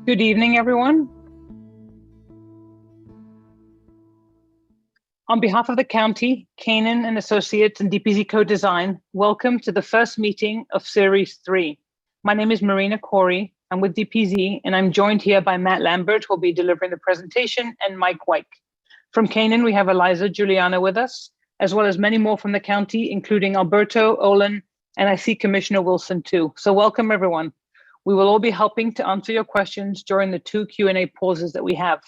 Good evening, everyone. On behalf of the county, Canaan and Associates and DPZ Co-Design, welcome to the first meeting of Series 3. My name is Marina Corey. I'm with DPZ, and I'm joined here by Matt Lambert, who will be delivering the presentation, and Mike Wyke. From Canaan, we have Eliza Juliana with us, as well as many more from the county, including Alberto, Olin, and I see Commissioner Wilson too. So welcome, everyone. We will all be helping to answer your questions during the 2 Q&A pauses that we have.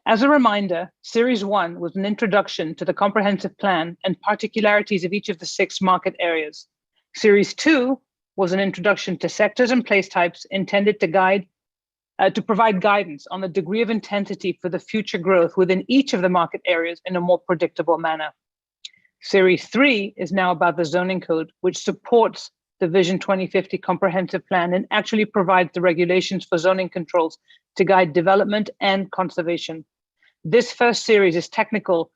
As a reminder, Series 1 was an introduction to the comprehensive plan and particularities of each of the 6 market areas. Series 2 was an introduction to sectors and place types intended to provide guidance on the degree of intensity for the future growth within each of the market areas in a more predictable manner. Series 3 is now about the zoning code, which supports the Vision 2050 comprehensive plan and actually provides the regulations for zoning controls to guide development and conservation. This first series is technical,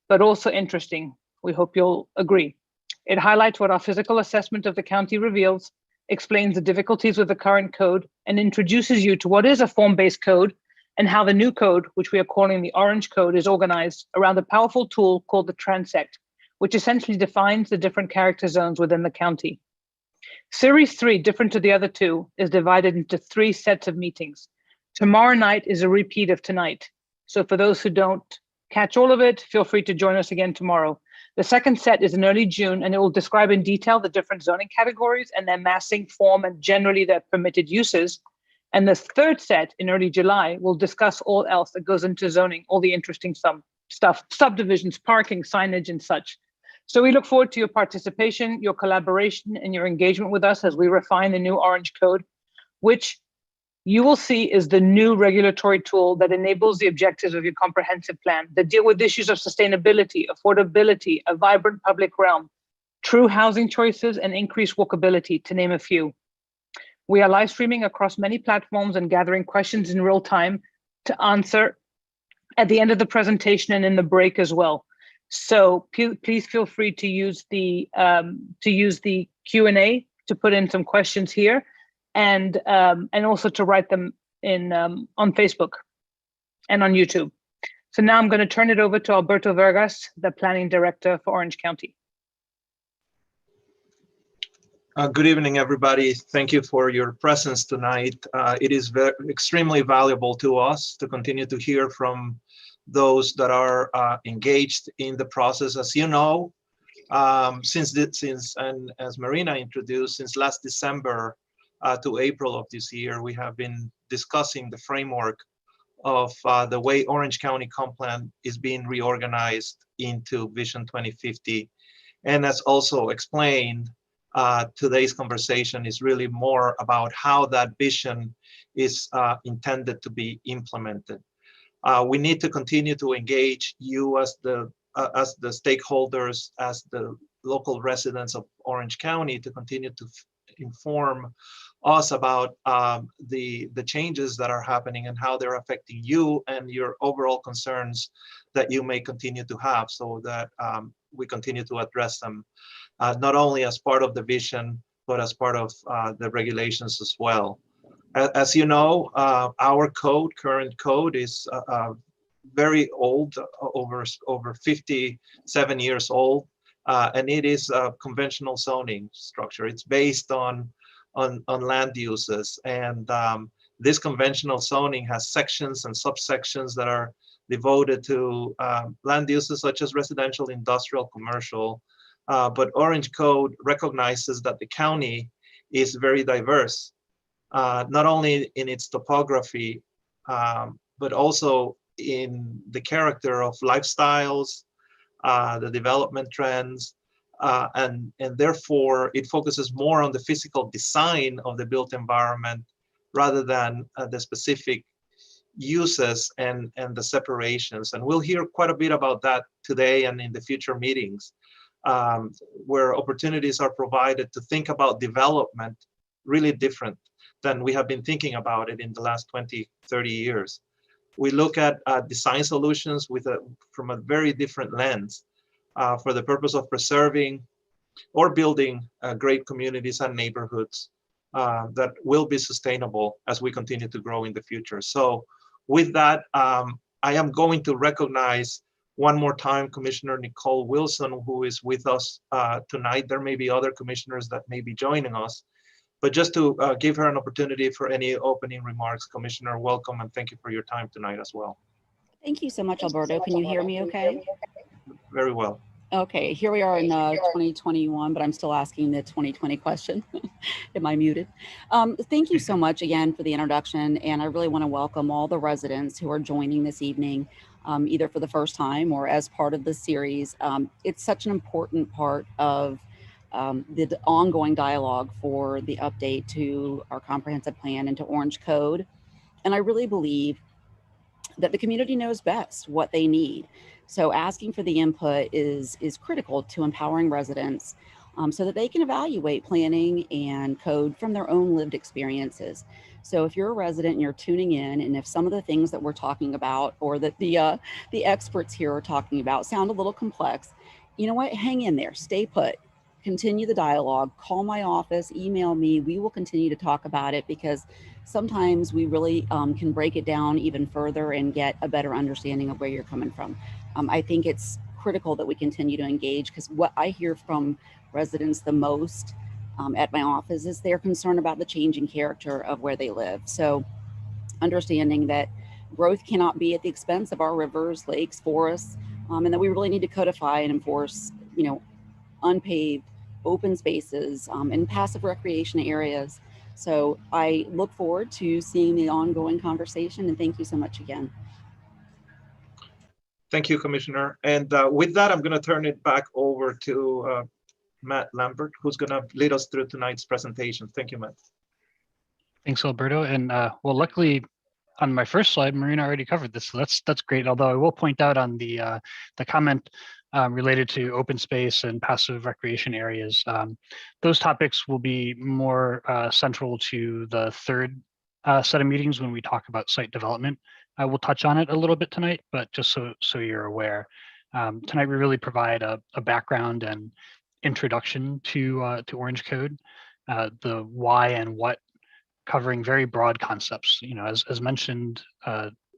but also interesting. We hope you'll agree. It highlights what our physical assessment of the county reveals, explains the difficulties with the current code, and introduces you to what is a form-based code and how the new code, which we are calling the Orange Code, is organized around a powerful tool called the transect, which essentially defines the different character zones within the county. Series 3, different to the other 2, is divided into 3 sets of meetings. Tomorrow night is a repeat of tonight. So for those who don't catch all of it, feel free to join us again tomorrow. The second set is in early June, and it will describe in detail the different zoning categories and their massing form and generally their permitted uses. And the third set in early July will discuss all else that goes into zoning, all the interesting stuff, subdivisions, parking, signage, and such. So we look forward to your participation, your collaboration, and your engagement with us as we refine the new Orange Code, which you will see is the new regulatory tool that enables the objectives of your comprehensive plan that deal with issues of sustainability, affordability, a vibrant public realm, true housing choices, and increased walkability, to name a few. We are live streaming across many platforms and gathering questions in real time to answer at the end of the presentation and in the break as well. So please feel free to use the Q&A to put in some questions here, and also to write them in on Facebook and on YouTube. So now I'm going to turn it over to Alberto Vargas, the Planning Director for Orange County. Good evening, everybody. Thank you for your presence tonight. It is extremely valuable to us to continue to hear from those that are engaged in the process. As you know, and as Marina introduced, since last December to April of this year, we have been discussing the framework of the way Orange County Comp Plan is being reorganized into Vision 2050. And as also explained, today's conversation is really more about how that vision is intended to be implemented. We need to continue to engage you as the stakeholders, as the local residents of Orange County, to continue to inform us about the changes that are happening and how they're affecting you and your overall concerns that you may continue to have, so that we continue to address them, not only as part of the vision, but as part of the regulations as well. As you know, our current code is very old, over 57 years old, and it is a conventional zoning structure. It's based on land uses, and this conventional zoning has sections and subsections that are devoted to land uses such as residential, industrial, commercial. But Orange Code recognizes that the county is very diverse. Not only in its topography, but also in the character of lifestyles, the development trends, and therefore it focuses more on the physical design of the built environment rather than the specific uses and the separations. And we'll hear quite a bit about that today and in the future meetings, where opportunities are provided to think about development really different than we have been thinking about it in the last 20, 30 years. We look at design solutions from a very different lens for the purpose of preserving or building great communities and neighborhoods that will be sustainable as we continue to grow in the future. So with that, I am going to recognize one more time Commissioner Nicole Wilson, who is with us tonight. There may be other commissioners that may be joining us, but just to give her an opportunity for any opening remarks. Commissioner, welcome, and thank you for your time tonight as well. Thank you so much, Alberto. Can you hear me okay? Very well. Okay, here we are in 2021, but I'm still asking the 2020 question. Am I muted? Thank you so much again for the introduction, and I really want to welcome all the residents who are joining this evening, either for the first time or as part of the series. It's such an important part of the ongoing dialogue for the update to our comprehensive plan and to Orange Code. And I really believe that the community knows best what they need. So asking for the input is critical to empowering residents so that they can evaluate planning and code from their own lived experiences. So if you're a resident and you're tuning in, and if some of the things that we're talking about or that the experts here are talking about sound a little complex, you know what, hang in there, stay put. Continue the dialogue, call my office, email me. We will continue to talk about it because sometimes we really can break it down even further and get a better understanding of where you're coming from. I think it's critical that we continue to engage because what I hear from residents the most at my office is they're concerned about the changing character of where they live. So understanding that growth cannot be at the expense of our rivers, lakes, forests, and that we really need to codify and enforce, unpaved open spaces and passive recreation areas. So I look forward to seeing the ongoing conversation, and thank you so much again. Thank you, Commissioner. And with that, I'm going to turn it back over to Matt Lambert, who's going to lead us through tonight's presentation. Thank you, Matt. Thanks, Alberto. And well, luckily, on my first slide, Marina already covered this, so that's great. Although I will point out on the comment related to open space and passive recreation areas, those topics will be more central to the third set of meetings when we talk about site development. I will touch on it a little bit tonight, but just so you're aware, tonight we really provide a background and introduction to Orange Code, the why and what, covering very broad concepts. As mentioned,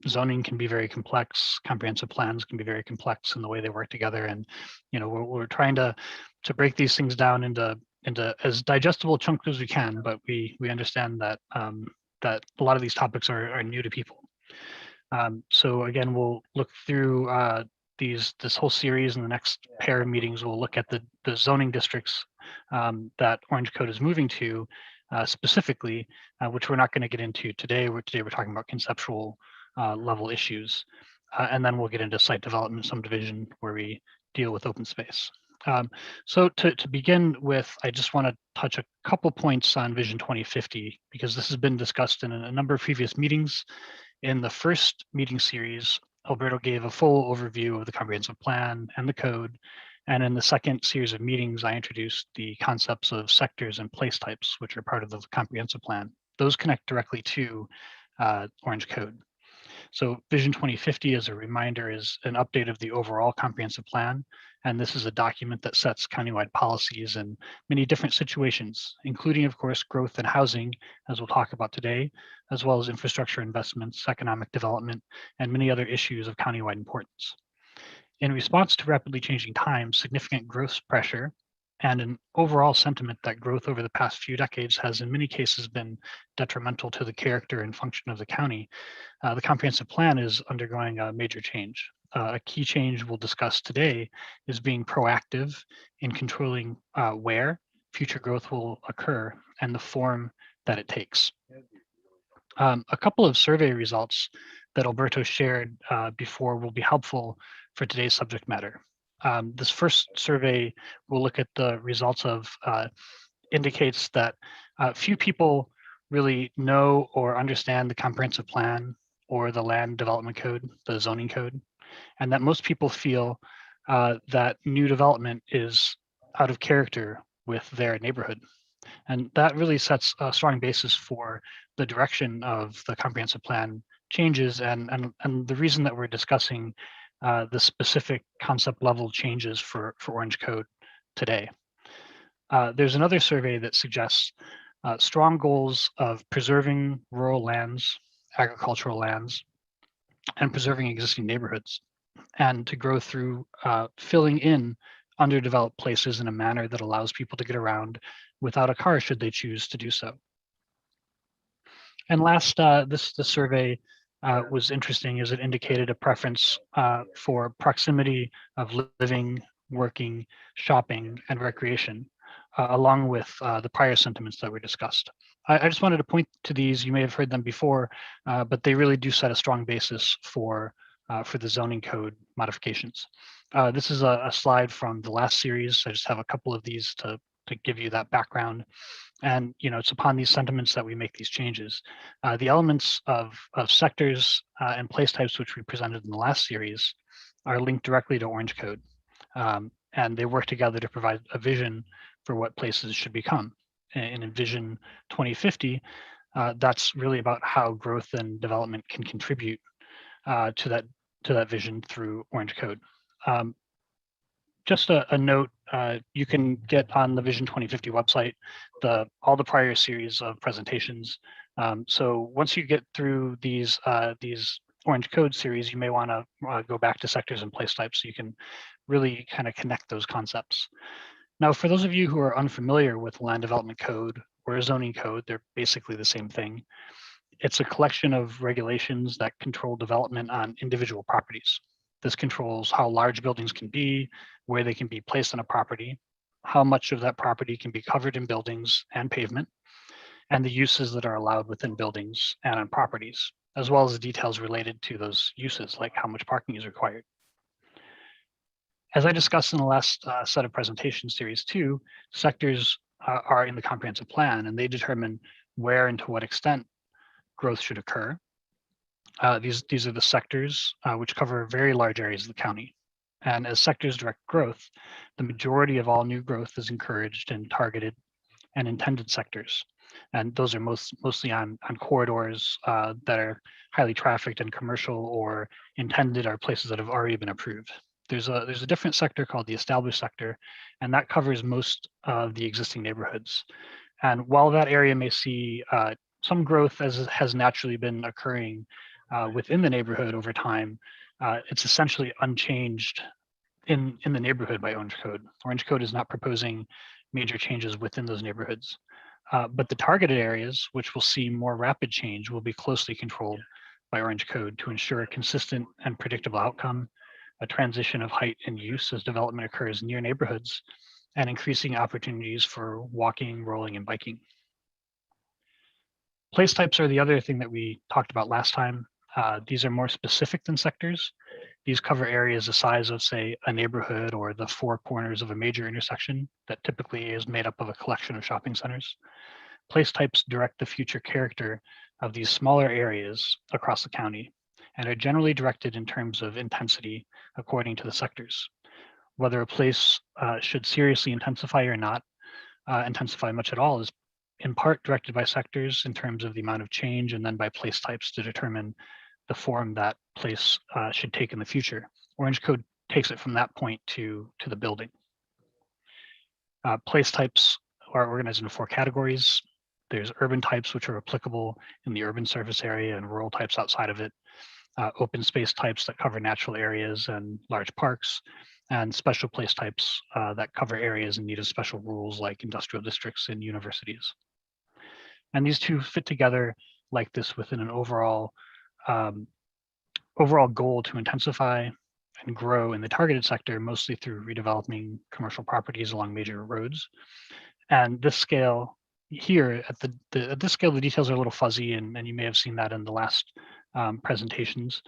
zoning can be very complex. Comprehensive plans can be very complex in the way they work together, and we're trying to break these things down into as digestible chunks as we can. But we understand that that a lot of these topics are new to people. So again, we'll look through this whole series. In the next pair of meetings, we'll look at the zoning districts that Orange Code is moving to. Specifically, which we're not going to get into today. Today we're talking about conceptual level issues, and then we'll get into site development, some division where we deal with open space. So to begin with, I just want to touch a couple points on Vision 2050 because this has been discussed in a number of previous meetings. In the first meeting series, Alberto gave a full overview of the comprehensive plan and the code. And in the second series of meetings, I introduced the concepts of sectors and place types, which are part of the comprehensive plan. Those connect directly to Orange Code. So Vision 2050, as a reminder, is an update of the overall comprehensive plan. And this is a document that sets countywide policies in many different situations, including, of course, growth and housing, as we'll talk about today, as well as infrastructure investments, economic development, and many other issues of countywide importance. In response to rapidly changing times, significant growth pressure, and an overall sentiment that growth over the past few decades has in many cases been detrimental to the character and function of the county, the comprehensive plan is undergoing a major change. A key change we'll discuss today is being proactive in controlling where future growth will occur and the form that it takes. A couple of survey results that Alberto shared before will be helpful for today's subject matter. This first survey will look at the results of indicates that few people really know or understand the comprehensive plan or the land development code, the zoning code, and that most people feel that new development is out of character with their neighborhood. And that really sets a strong basis for the direction of the comprehensive plan changes and the reason that we're discussing the specific concept level changes for Orange Code today. There's another survey that suggests strong goals of preserving rural lands, agricultural lands, and preserving existing neighborhoods, and to grow through filling in underdeveloped places in a manner that allows people to get around without a car should they choose to do so. And last, this survey was interesting as it indicated a preference for proximity of living, working, shopping, and recreation, along with the prior sentiments that were discussed. I just wanted to point to these. You may have heard them before, but they really do set a strong basis for the zoning code modifications. This is a slide from the last series. I just have a couple of these to give you that background. And it's upon these sentiments that we make these changes. The elements of sectors and place types which we presented in the last series are linked directly to Orange Code. And they work together to provide a vision for what places should become. And in Vision 2050, that's really about how growth and development can contribute to that vision through Orange Code. Just a note, you can get on the Vision 2050 website all the prior series of presentations. So once you get through these Orange Code series, you may want to go back to sectors and place types so you can really kind of connect those concepts. Now, for those of you who are unfamiliar with land development code or a zoning code, they're basically the same thing. It's a collection of regulations that control development on individual properties. This controls how large buildings can be, where they can be placed on a property, how much of that property can be covered in buildings and pavement, and the uses that are allowed within buildings and on properties, as well as the details related to those uses, like how much parking is required. As I discussed in the last set of presentations, Series 2, sectors are in the comprehensive plan, and they determine where and to what extent growth should occur. These are the sectors which cover very large areas of the county. And as sectors direct growth, the majority of all new growth is encouraged in targeted and intended sectors. And those are mostly on corridors that are highly trafficked and commercial, or intended are places that have already been approved. There's a different sector called the established sector, and that covers most of the existing neighborhoods. And while that area may see some growth as has naturally been occurring within the neighborhood over time, it's essentially unchanged in the neighborhood by Orange Code. Orange Code is not proposing major changes within those neighborhoods. But the targeted areas, which will see more rapid change, will be closely controlled by Orange Code to ensure a consistent and predictable outcome, a transition of height and use as development occurs near neighborhoods, and increasing opportunities for walking, rolling, and biking. Place types are the other thing that we talked about last time. These are more specific than sectors. These cover areas the size of, say, a neighborhood or the four corners of a major intersection that typically is made up of a collection of shopping centers. Place types direct the future character of these smaller areas across the county and are generally directed in terms of intensity according to the sectors. Whether a place should seriously intensify or not intensify much at all is in part directed by sectors in terms of the amount of change, and then by place types to determine the form that place should take in the future. Orange Code takes it from that point to the building. Place types are organized into four categories. There's urban types, which are applicable in the urban surface area, and rural types outside of it. Open space types that cover natural areas and large parks, and special place types that cover areas in need of special rules like industrial districts and universities. And these two fit together like this within an overall goal to intensify and grow in the targeted sector, mostly through redeveloping commercial properties along major roads. And this scale here, at this scale, the details are a little fuzzy, and you may have seen that in the last presentations.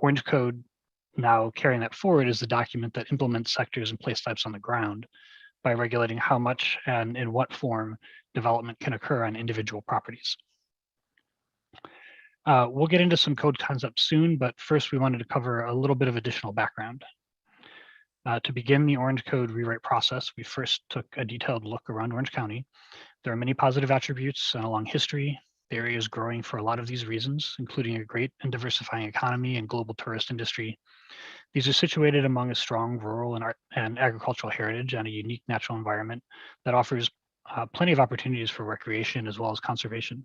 Orange Code, now carrying that forward, is the document that implements sectors and place types on the ground by regulating how much and in what form development can occur on individual properties. We'll get into some code concepts soon, but first we wanted to cover a little bit of additional background. To begin the Orange Code rewrite process, we first took a detailed look around Orange County. There are many positive attributes and a long history. The area is growing for a lot of these reasons, including a great and diversifying economy and global tourist industry. These are situated among a strong rural and agricultural heritage and a unique natural environment that offers plenty of opportunities for recreation as well as conservation.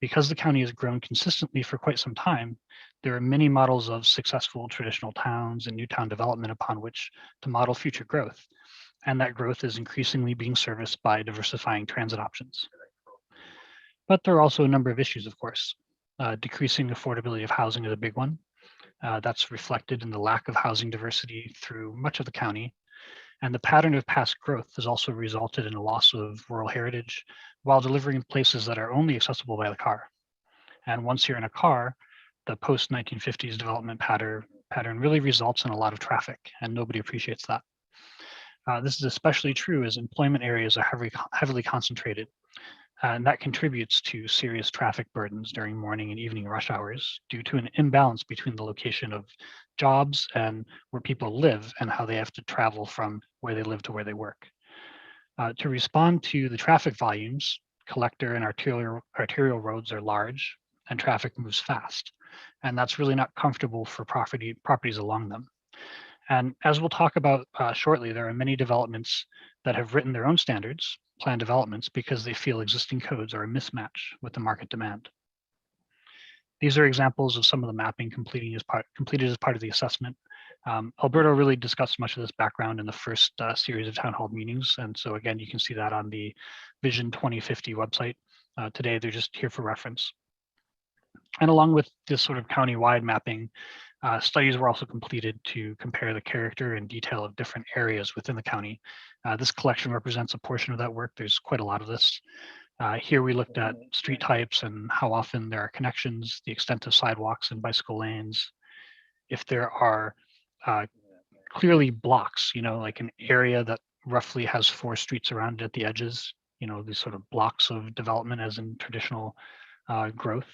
Because the county has grown consistently for quite some time, there are many models of successful traditional towns and new town development upon which to model future growth. And that growth is increasingly being serviced by diversifying transit options. But there are also a number of issues, of course. Decreasing affordability of housing is a big one. That's reflected in the lack of housing diversity through much of the county. And the pattern of past growth has also resulted in a loss of rural heritage while delivering places that are only accessible by the car. And once you're in a car, the post-1950s development pattern really results in a lot of traffic, and nobody appreciates that. This is especially true as employment areas are heavily concentrated, and that contributes to serious traffic burdens during morning and evening rush hours due to an imbalance between the location of jobs and where people live and how they have to travel from where they live to where they work. To respond to the traffic volumes, collector and arterial roads are large and traffic moves fast. And that's really not comfortable for properties along them. And as we'll talk about shortly, there are many developments that have written their own standards, planned developments, because they feel existing codes are a mismatch with the market demand. These are examples of some of the mapping completed as part of the assessment. Alberto really discussed much of this background in the first series of town hall meetings. And so again, you can see that on the Vision 2050 website. Today, they're just here for reference. And along with this sort of county-wide mapping, studies were also completed to compare the character and detail of different areas within the county. This collection represents a portion of that work. There's quite a lot of this. Here we looked at street types and how often there are connections, the extent of sidewalks and bicycle lanes. If there are clearly blocks, like an area that roughly has 4 streets around it at the edges, these sort of blocks of development as in traditional growth.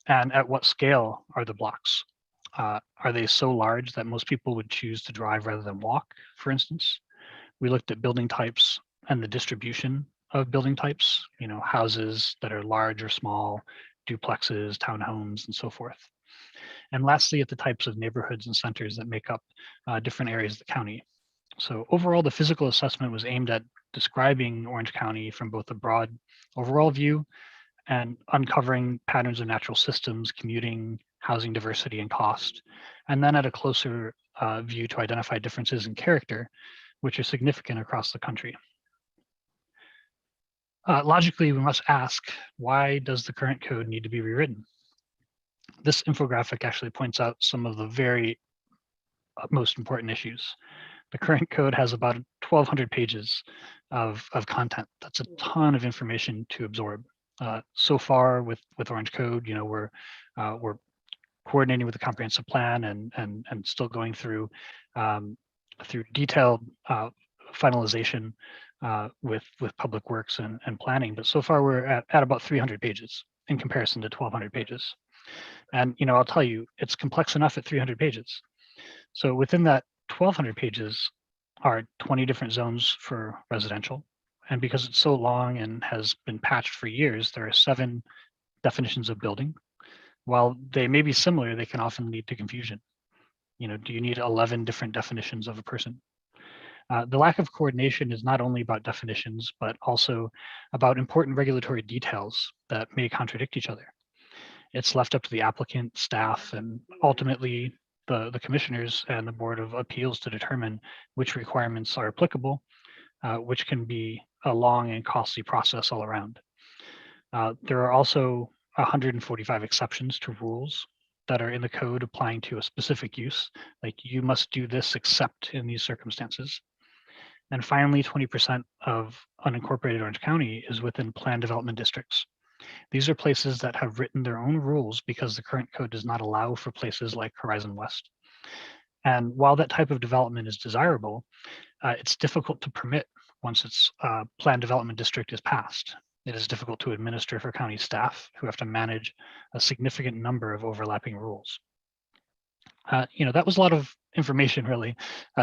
And at what scale are the blocks? Are they so large that most people would choose to drive rather than walk, for instance? We looked at building types and the distribution of building types, houses that are large or small, duplexes, townhomes, and so forth. And lastly, at the types of neighborhoods and centers that make up different areas of the county. So overall, the physical assessment was aimed at describing Orange County from both a broad overall view and uncovering patterns of natural systems, commuting, housing diversity, and cost, and then at a closer view to identify differences in character, which are significant across the country. Logically, we must ask, why does the current code need to be rewritten? This infographic actually points out some of the very most important issues. The current code has about 1,200 pages of content. That's a ton of information to absorb. So far with Orange Code, we're coordinating with the comprehensive plan and still going through detailed finalization with public works and planning. But so far we're at about 300 pages in comparison to 1,200 pages. And I'll tell you, it's complex enough at 300 pages. So within that 1,200 pages are 20 different zones for residential. And because it's so long and has been patched for years, there are 7 definitions of building. While they may be similar, they can often lead to confusion. Do you need 11 different definitions of a person? The lack of coordination is not only about definitions, but also about important regulatory details that may contradict each other. It's left up to the applicant, staff, and ultimately the commissioners and the Board of Appeals to determine which requirements are applicable, which can be a long and costly process all around. There are also 145 exceptions to rules that are in the code applying to a specific use, like you must do this except in these circumstances. And finally, 20% of unincorporated Orange County is within planned development districts. These are places that have written their own rules because the current code does not allow for places like Horizon West. And while that type of development is desirable, it's difficult to permit once its planned development district is passed. It is difficult to administer for county staff who have to manage a significant number of overlapping rules. That was a lot of information, really.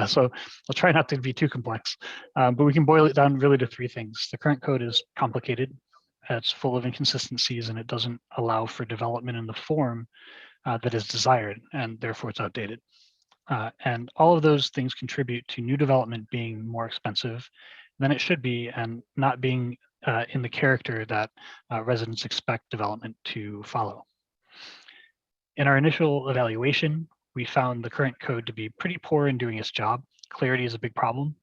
So I'll try not to be too complex, but we can boil it down really to 3 things. The current code is complicated. It's full of inconsistencies, and it doesn't allow for development in the form that is desired, and therefore it's outdated. And all of those things contribute to new development being more expensive than it should be and not being in the character that residents expect development to follow. In our initial evaluation, we found the current code to be pretty poor in doing its job. Clarity is a big problem.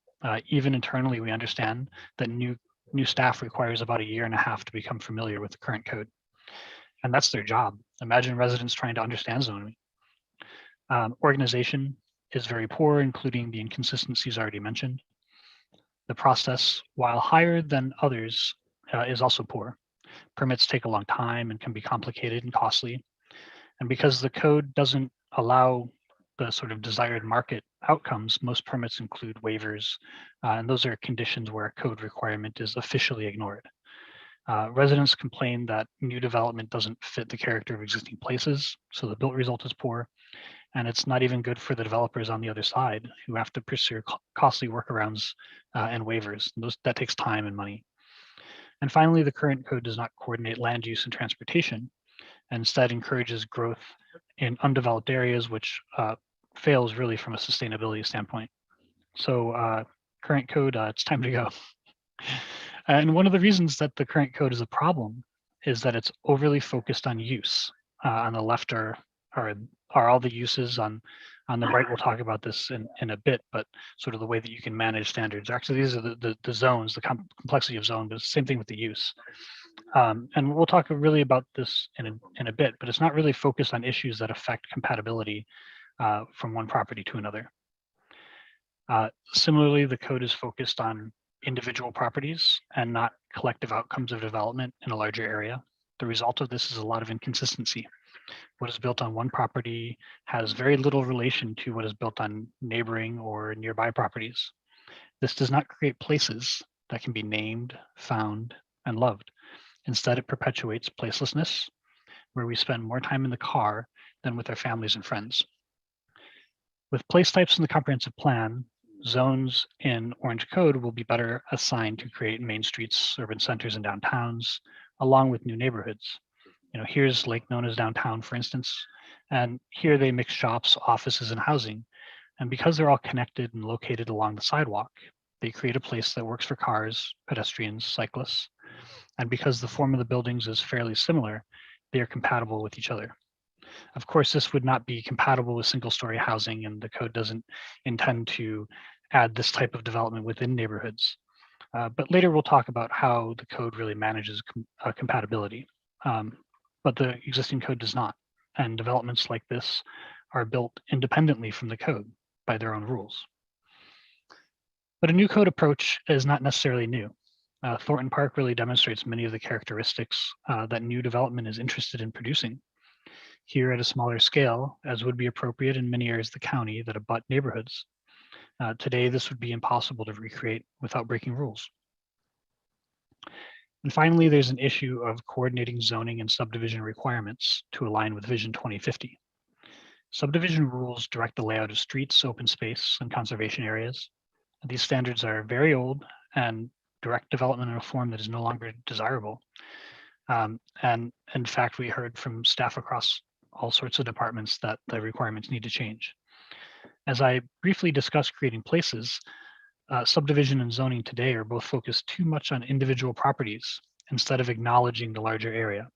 Even internally, we understand that new staff requires about 1.5 years to become familiar with the current code. And that's their job. Imagine residents trying to understand zoning. Organization is very poor, including the inconsistencies already mentioned. The process, while higher than others, is also poor. Permits take a long time and can be complicated and costly. And because the code doesn't allow the sort of desired market outcomes, most permits include waivers, and those are conditions where a code requirement is officially ignored. Residents complain that new development doesn't fit the character of existing places, so the built result is poor, and it's not even good for the developers on the other side who have to pursue costly workarounds and waivers. That takes time and money. And finally, the current code does not coordinate land use and transportation, and instead encourages growth in undeveloped areas, which fails really from a sustainability standpoint. So current code, it's time to go. And one of the reasons that the current code is a problem is that it's overly focused on use. On the left are all the uses. On the right, we'll talk about this in a bit, but sort of the way that you can manage standards. Actually, these are the zones, the complexity of zone, but it's the same thing with the use. And we'll talk really about this in a bit, but it's not really focused on issues that affect compatibility from one property to another. Similarly, the code is focused on individual properties and not collective outcomes of development in a larger area. The result of this is a lot of inconsistency. What is built on one property has very little relation to what is built on neighboring or nearby properties. This does not create places that can be named, found, and loved. Instead, it perpetuates placelessness, where we spend more time in the car than with our families and friends. With place types in the comprehensive plan, zones in Orange Code will be better assigned to create main streets, urban centers, and downtowns, along with new neighborhoods. Here's Lake Nona's downtown, for instance, and here they mix shops, offices, and housing. And because they're all connected and located along the sidewalk, they create a place that works for cars, pedestrians, cyclists. And because the form of the buildings is fairly similar, they are compatible with each other. Of course, this would not be compatible with single-story housing, and the code doesn't intend to add this type of development within neighborhoods. But later we'll talk about how the code really manages compatibility. But the existing code does not, and developments like this are built independently from the code by their own rules. But a new code approach is not necessarily new. Thornton Park really demonstrates many of the characteristics that new development is interested in producing. Here at a smaller scale, as would be appropriate in many areas of the county that abut neighborhoods. Today, this would be impossible to recreate without breaking rules. And finally, there's an issue of coordinating zoning and subdivision requirements to align with Vision 2050. Subdivision rules direct the layout of streets, open space, and conservation areas. These standards are very old and direct development in a form that is no longer desirable. And in fact, we heard from staff across all sorts of departments that the requirements need to change. As I briefly discussed creating places, subdivision and zoning today are both focused too much on individual properties instead of acknowledging the larger area.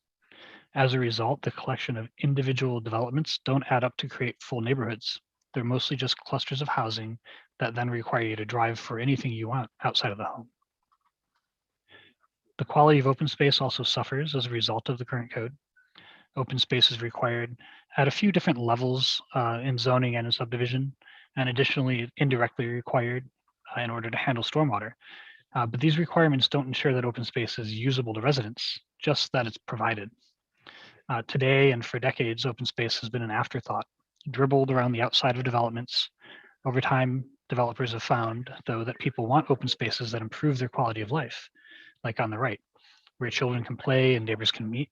As a result, the collection of individual developments don't add up to create full neighborhoods. They're mostly just clusters of housing that then require you to drive for anything you want outside of the home. The quality of open space also suffers as a result of the current code. Open space is required at a few different levels in zoning and in subdivision, and additionally indirectly required in order to handle stormwater. But these requirements don't ensure that open space is usable to residents, just that it's provided. Today and for decades, open space has been an afterthought, dribbled around the outside of developments. Over time, developers have found, though, that people want open spaces that improve their quality of life, like on the right, where children can play and neighbors can meet.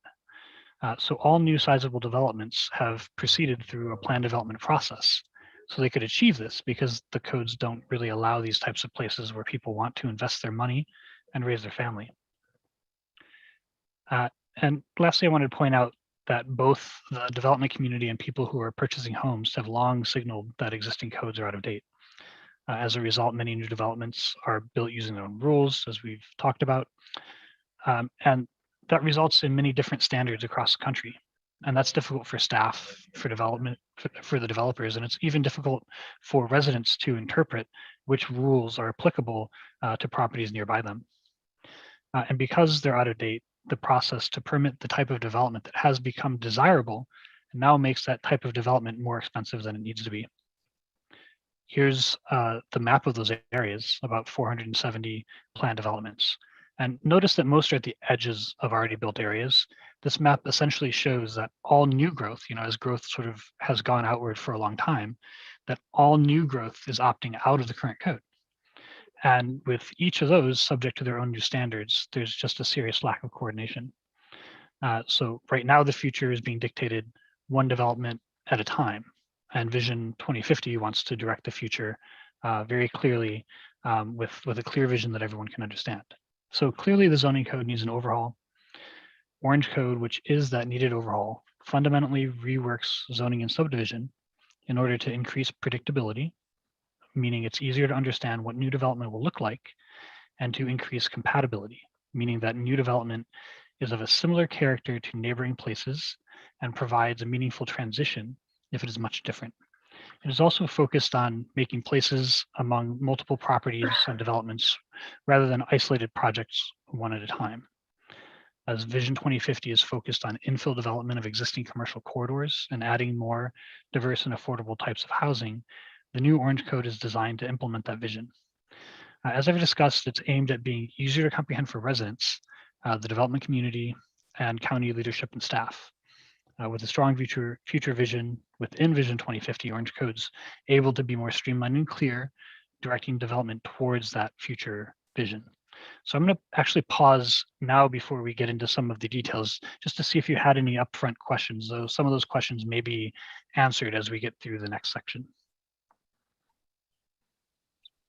So all new sizable developments have proceeded through a planned development process. So they could achieve this because the codes don't really allow these types of places where people want to invest their money and raise their family. And lastly, I wanted to point out that both the development community and people who are purchasing homes have long signaled that existing codes are out of date. As a result, many new developments are built using their own rules, as we've talked about. And that results in many different standards across the country. And that's difficult for staff, for development, for the developers, and it's even difficult for residents to interpret which rules are applicable to properties nearby them. And because they're out of date, the process to permit the type of development that has become desirable now makes that type of development more expensive than it needs to be. Here's the map of those areas, about 470 planned developments. And notice that most are at the edges of already built areas. This map essentially shows that all new growth, as growth sort of has gone outward for a long time, that all new growth is opting out of the current code. And with each of those subject to their own new standards, there's just a serious lack of coordination. So right now, the future is being dictated one development at a time. And Vision 2050 wants to direct the future very clearly with a clear vision that everyone can understand. So clearly the zoning code needs an overhaul. Orange Code, which is that needed overhaul, fundamentally reworks zoning and subdivision in order to increase predictability, meaning it's easier to understand what new development will look like, and to increase compatibility, meaning that new development is of a similar character to neighboring places and provides a meaningful transition if it is much different. It is also focused on making places among multiple properties and developments rather than isolated projects one at a time. As Vision 2050 is focused on infill development of existing commercial corridors and adding more diverse and affordable types of housing, the new Orange Code is designed to implement that vision. As I've discussed, it's aimed at being easier to comprehend for residents, the development community, and county leadership and staff. With a strong future vision within Vision 2050, Orange Code's able to be more streamlined and clear, directing development towards that future vision. So I'm going to actually pause now before we get into some of the details, just to see if you had any upfront questions, though some of those questions may be answered as we get through the next section.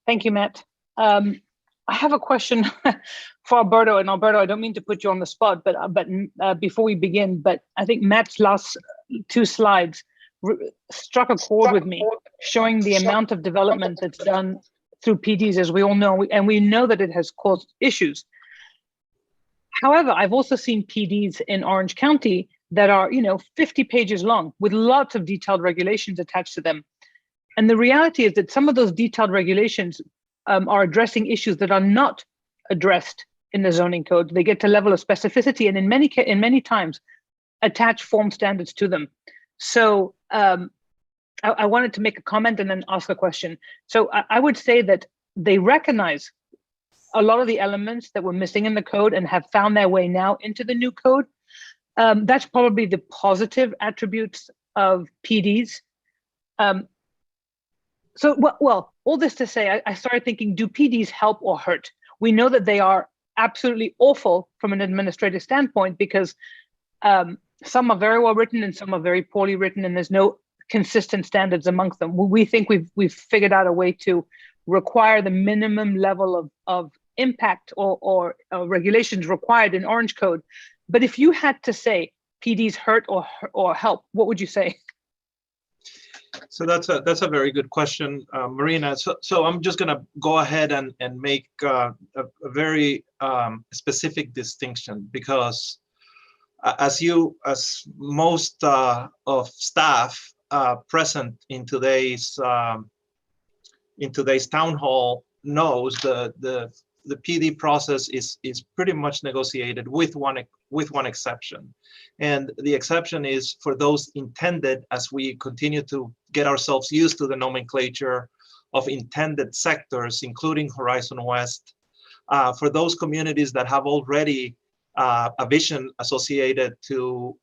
Thank you, Matt. I have a question for Alberto, and Alberto, I don't mean to put you on the spot, but before we begin, but I think Matt's last two slides struck a chord with me, showing the amount of development that's done through PDs, as we all know, and we know that it has caused issues. However, I've also seen PDs in Orange County that are, 50 pages long with lots of detailed regulations attached to them. And the reality is that some of those detailed regulations are addressing issues that are not addressed in the zoning code. They get to level of specificity, and in many times attach form standards to them. So I wanted to make a comment and then ask a question. So I would say that they recognize a lot of the elements that were missing in the code and have found their way now into the new code. That's probably the positive attributes of PDs. So, well, all this to say, I started thinking, do PDs help or hurt? We know that they are absolutely awful from an administrative standpoint because some are very well written and some are very poorly written, and there's no consistent standards amongst them. We think we've figured out a way to require the minimum level of impact or regulations required in Orange Code. But if you had to say PDs hurt or help, what would you say? So that's a very good question, Marina. So I'm just going to go ahead and make a very specific distinction, because as most of staff present in today's town hall knows, the PD process is pretty much negotiated with one exception. And the exception is for those intended, as we continue to get ourselves used to the nomenclature of intended sectors, including Horizon West, for those communities that have already a vision associated to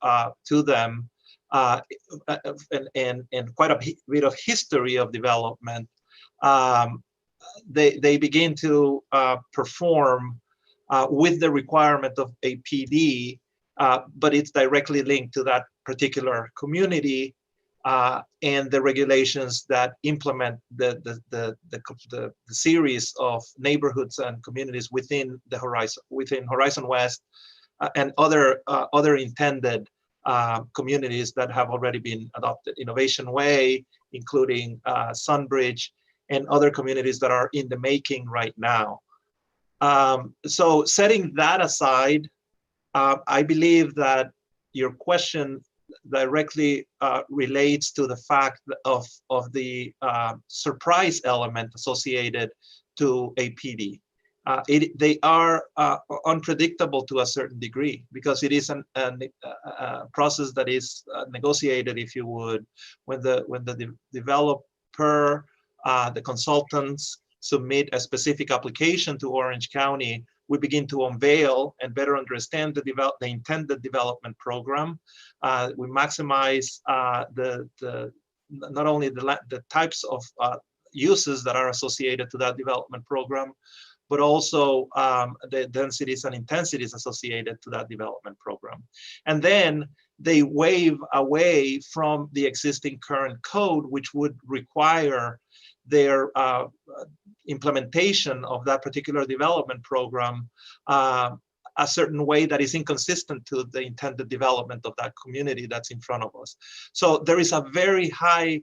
them, and quite a bit of history of development, they begin to perform with the requirement of a PD, but it's directly linked to that particular community and the regulations that implement the series of neighborhoods and communities within Horizon West and other intended communities that have already been adopted. Innovation Way, including Sunbridge, and other communities that are in the making right now. So setting that aside, I believe that your question directly relates to the fact of the surprise element associated to a PD. They are unpredictable to a certain degree because it is a process that is negotiated, if you would, when the developer, the consultants submit a specific application to Orange County. We begin to unveil and better understand the intended development program. We maximize not only the types of uses that are associated to that development program, but also the densities and intensities associated to that development program. And then they wave away from the existing current code, which would require their implementation of that particular development program a certain way that is inconsistent to the intended development of that community that's in front of us. So there is a very high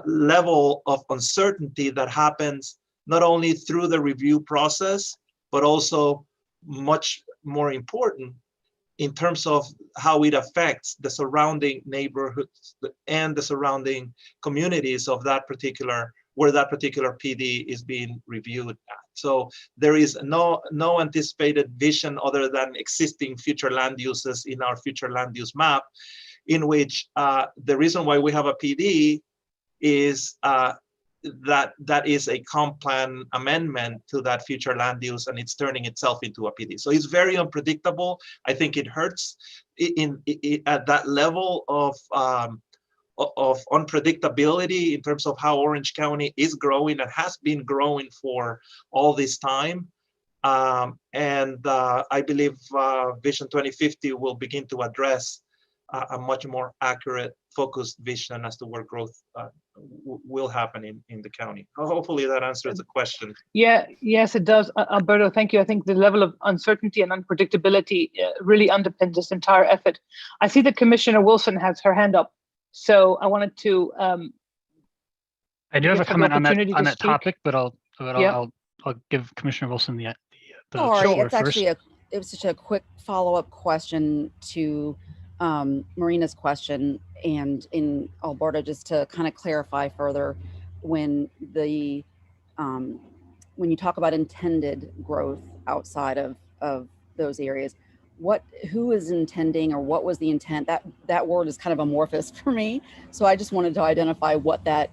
level of uncertainty that happens not only through the review process, but also much more important in terms of how it affects the surrounding neighborhoods and the surrounding communities of that particular, where that particular PD is being reviewed at. So there is no anticipated vision other than existing future land uses in our future land use map, in which the reason why we have a PD is that is a comp plan amendment to that future land use, and it's turning itself into a PD. So it's very unpredictable. I think it hurts at that level of unpredictability in terms of how Orange County is growing and has been growing for all this time. And I believe Vision 2050 will begin to address a much more accurate, focused vision as to where growth will happen in the county. Hopefully that answers the question. Yeah, yes, it does. Alberto, thank you. I think the level of uncertainty and unpredictability really underpins this entire effort. I see that Commissioner Wilson has her hand up. So I wanted to. I do have a comment on that topic, but I'll give Commissioner Wilson the Sorry, floor it's actually first. it was such a quick follow-up question to Marina's question, and in Alberto, just to kind of clarify further, when the when you talk about intended growth outside of those areas, who is intending, or what was the intent? That word is kind of amorphous for me, so I just wanted to identify what that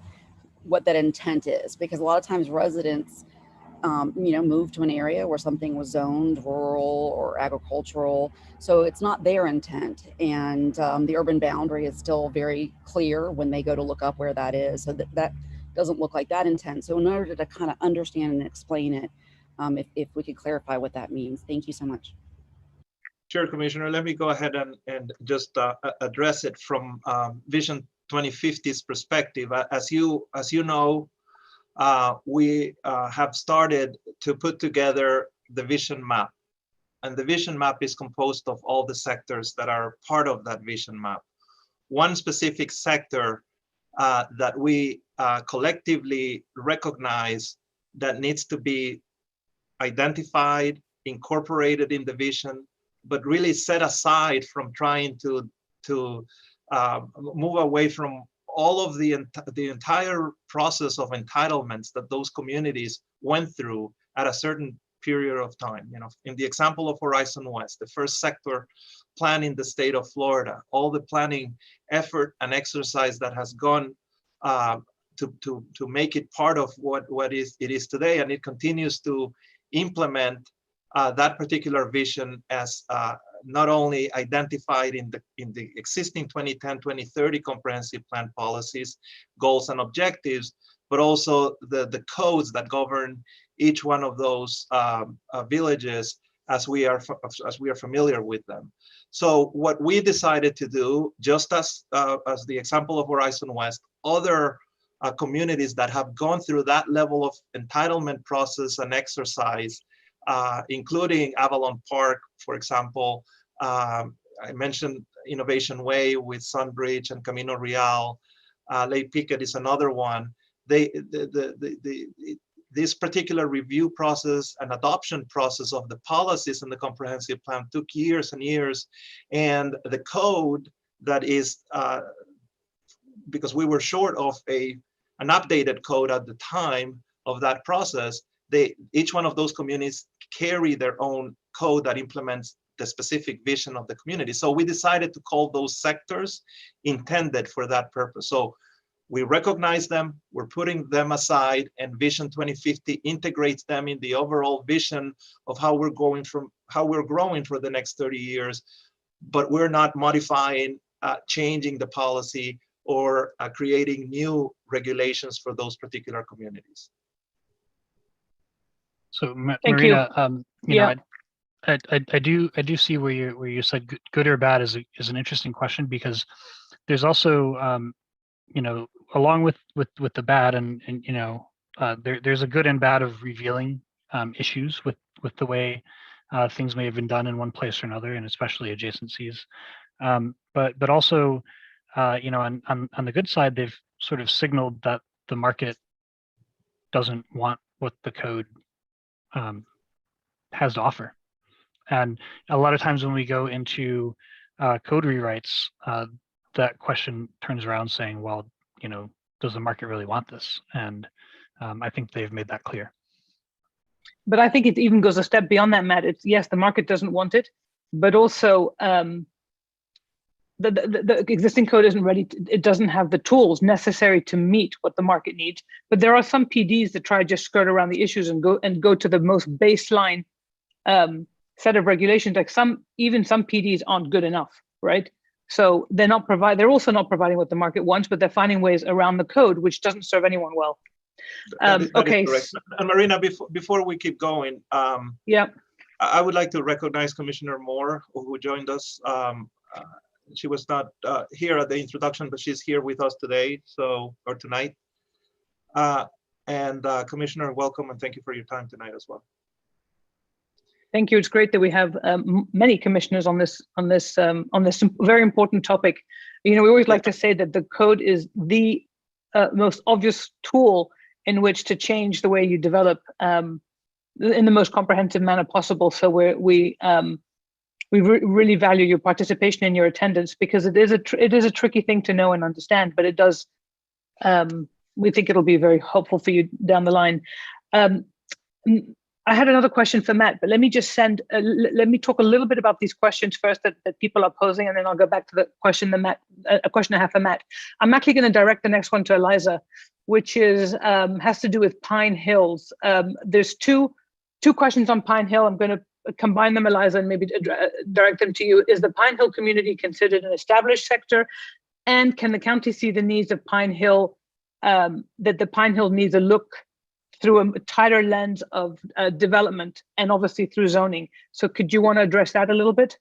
intent is, because a lot of times residents move to an area where something was zoned rural or agricultural, so it's not their intent, and the urban boundary is still very clear when they go to look up where that is, so that doesn't look like that intent. So in order to kind of understand and explain it, if we could clarify what that means. Thank you so much. Sure, Commissioner. Let me go ahead and just address it from Vision 2050's perspective. As you know, we have started to put together the vision map. And the vision map is composed of all the sectors that are part of that vision map. One specific sector that we collectively recognize that needs to be identified, incorporated in the vision, but really set aside from trying to move away from all of the entire process of entitlements that those communities went through at a certain period of time. In the example of Horizon West, the first sector plan in the state of Florida, all the planning effort and exercise that has gone to make it part of what it is today, and it continues to implement that particular vision as not only identified in the existing 2010-2030 comprehensive plan policies, goals and objectives, but also the codes that govern each one of those villages as we are familiar with them. So what we decided to do, just as the example of Horizon West, other communities that have gone through that level of entitlement process and exercise, including Avalon Park, for example. I mentioned Innovation Way with Sunbridge and Camino Real. Lake Pickett is another one. this particular review process and adoption process of the policies and the comprehensive plan took years and years, and the code that is, because we were short of an updated code at the time of that process, each one of those communities carry their own code that implements the specific vision of the community. So we decided to call those sectors intended for that purpose. So we recognize them, we're putting them aside, and Vision 2050 integrates them in the overall vision of how we're growing for the next 30 years, but we're not modifying, changing the policy or creating new regulations for those particular communities. So Thank Marina, you. you know, I do see where you said good or bad is an interesting question, because there's also you know, along with the bad and you know, there's a good and bad of revealing issues with the way things may have been done in one place or another, and especially adjacencies. But also, you know, on the good side, they've sort of signaled that the market doesn't want what the code has to offer. And a lot of times when we go into code rewrites, that question turns around saying, well, you know, does the market really want this? And I think they've made that clear. But I think it even goes a step beyond that, Matt. It's, yes, the market doesn't want it, but also the existing code isn't ready. It doesn't have the tools necessary to meet what the market needs. But there are some PDs that try to just skirt around the issues and go to the most baseline set of regulations. Like even some PDs aren't good enough, right? So they're also not providing what the market wants, but they're finding ways around the code, which doesn't serve anyone well. That is Okay. correct. And Marina, before we keep going, Yeah. I would like to recognize Commissioner Moore, who joined us. She was not here at the introduction, but she's here with us today, or tonight. And Commissioner, welcome, and thank you for your time tonight as well. Thank you. It's great that we have many commissioners on this very important topic. You know, we always like to say that the code is the most obvious tool in which to change the way you develop in the most comprehensive manner possible. So we really value your participation and your attendance, because it is a tricky thing to know and understand, but it does. We think it'll be very helpful for you down the line. I had another question for Matt, but let me just let me talk a little bit about these questions first that people are posing, and then I'll go back to the question that Matt, a question I have for Matt. I'm actually going to direct the next one to Eliza, which is has to do with Pine Hills. There's two questions on Pine Hill. I'm going to combine them, Eliza, and maybe direct them to you. Is the Pine Hill community considered an established sector? And can the county see the needs of Pine Hill, that the Pine Hill needs a look through a tighter lens of development and obviously through zoning? So could you want to address that a little bit?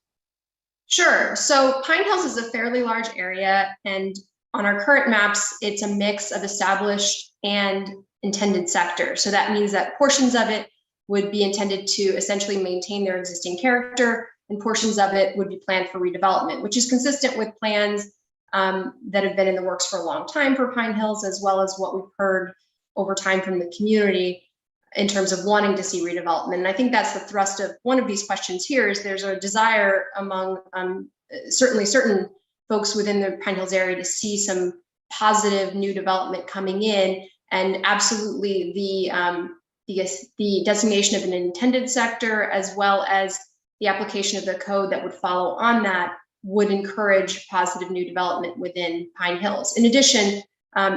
Sure. So Pine Hills is a fairly large area, and on our current maps, it's a mix of established and intended sector. So that means that portions of it would be intended to essentially maintain their existing character, and portions of it would be planned for redevelopment, which is consistent with plans that have been in the works for a long time for Pine Hills, as well as what we've heard over time from the community in terms of wanting to see redevelopment. And I think that's the thrust of one of these questions here, is there's a desire among certainly certain folks within the Pine Hills area to see some positive new development coming in, and absolutely the designation of an intended sector, as well as the application of the code that would follow on that, would encourage positive new development within Pine Hills. In addition,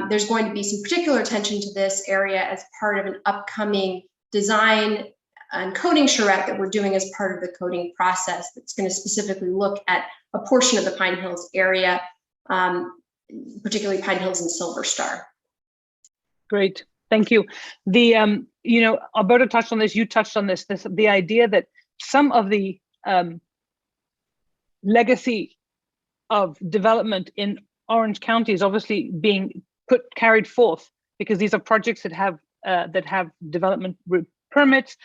there's going to be some particular attention to this area as part of an upcoming design and coding charrette that we're doing as part of the coding process, that's going to specifically look at a portion of the Pine Hills area, particularly Pine Hills and Silver Star. Great, thank you. The you know, Alberto touched on this, you touched on this, the idea that some of the legacy of development in Orange County is obviously being carried forth, because these are projects that have development permits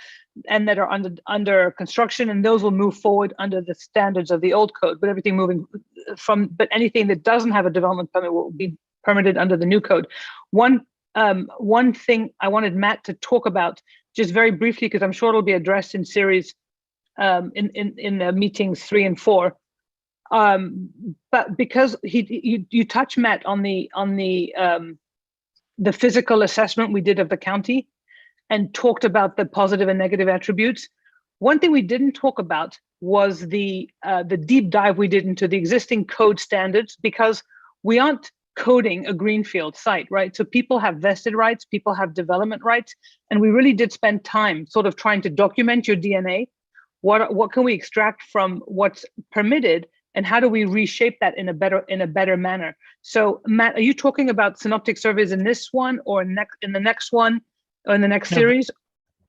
and that are under construction, and those will move forward under the standards of the old code. But everything but anything that doesn't have a development permit will be permitted under the new code. One one thing I wanted Matt to talk about just very briefly, because I'm sure it'll be addressed in series in the meetings 3 and 4. But because you touch, Matt, on the physical assessment we did of the county and talked about the positive and negative attributes. One thing we didn't talk about was the deep dive we did into the existing code standards, because we aren't coding a greenfield site, right? So people have vested rights, people have development rights, and we really did spend time sort of trying to document your DNA. What can we extract from what's permitted, and how do we reshape that in a better manner? So Matt, are you talking about synoptic surveys in this one, or in the next one, or in the next series?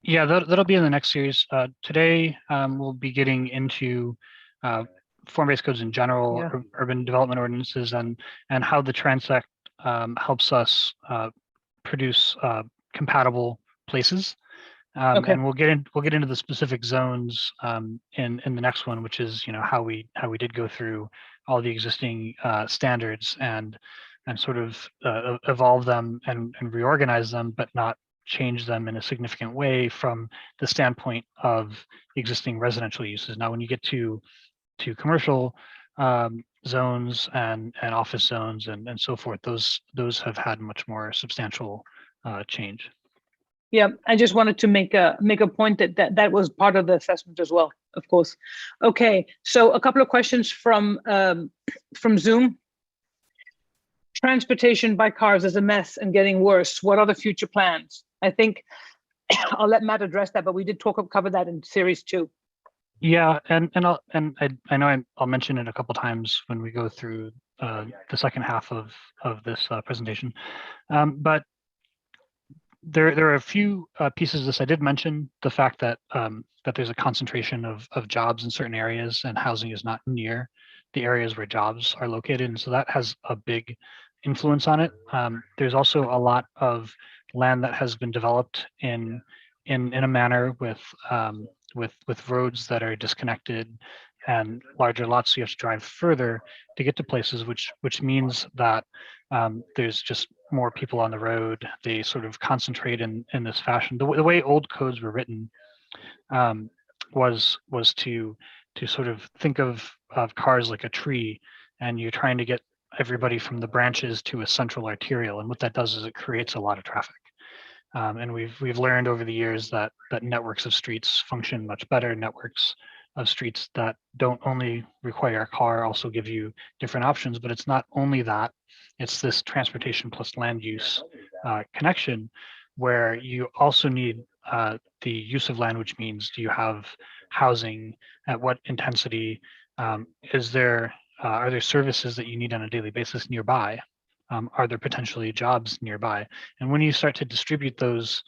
Yeah, that'll be in the next series. Today, we'll be getting into form-based codes in general, urban development ordinances, and how the transect helps us produce compatible places. And we'll get into the specific zones in the next one, which is how we did go through all the existing standards and sort of evolve them and reorganize them, but not change them in a significant way from the standpoint of existing residential uses. Now, when you get to commercial zones and office zones and so forth, those have had much more substantial change. Yeah, I just wanted to make a point that was part of the assessment as well, of course. Okay, so a couple of questions from Zoom. Transportation by cars is a mess and getting worse. What are the future plans? I think I'll let Matt address that, but we did cover that in series 2. Yeah, and I know I'll mention it a couple times when we go through the second half of this presentation, but there are a few pieces of this. I did mention the fact that that there's a concentration of jobs in certain areas, and housing is not near the areas where jobs are located, and so that has a big influence on it. There's also a lot of land that has been developed in a manner with roads that are disconnected and larger lots, so you have to drive further to get to places, which means that there's just more people on the road. They sort of concentrate in this fashion. The way old codes were written was to sort of think of cars like a tree, and you're trying to get everybody from the branches to a central arterial, and what that does is it creates a lot of traffic. And we've learned over the years that networks of streets function much better. Networks of streets that don't only require a car also give you different options, but it's not only that, it's this transportation plus land use connection, where you also need the use of land, which means, do you have housing? At what intensity? Are there services that you need on a daily basis nearby? Are there potentially jobs nearby? And when you start to distribute those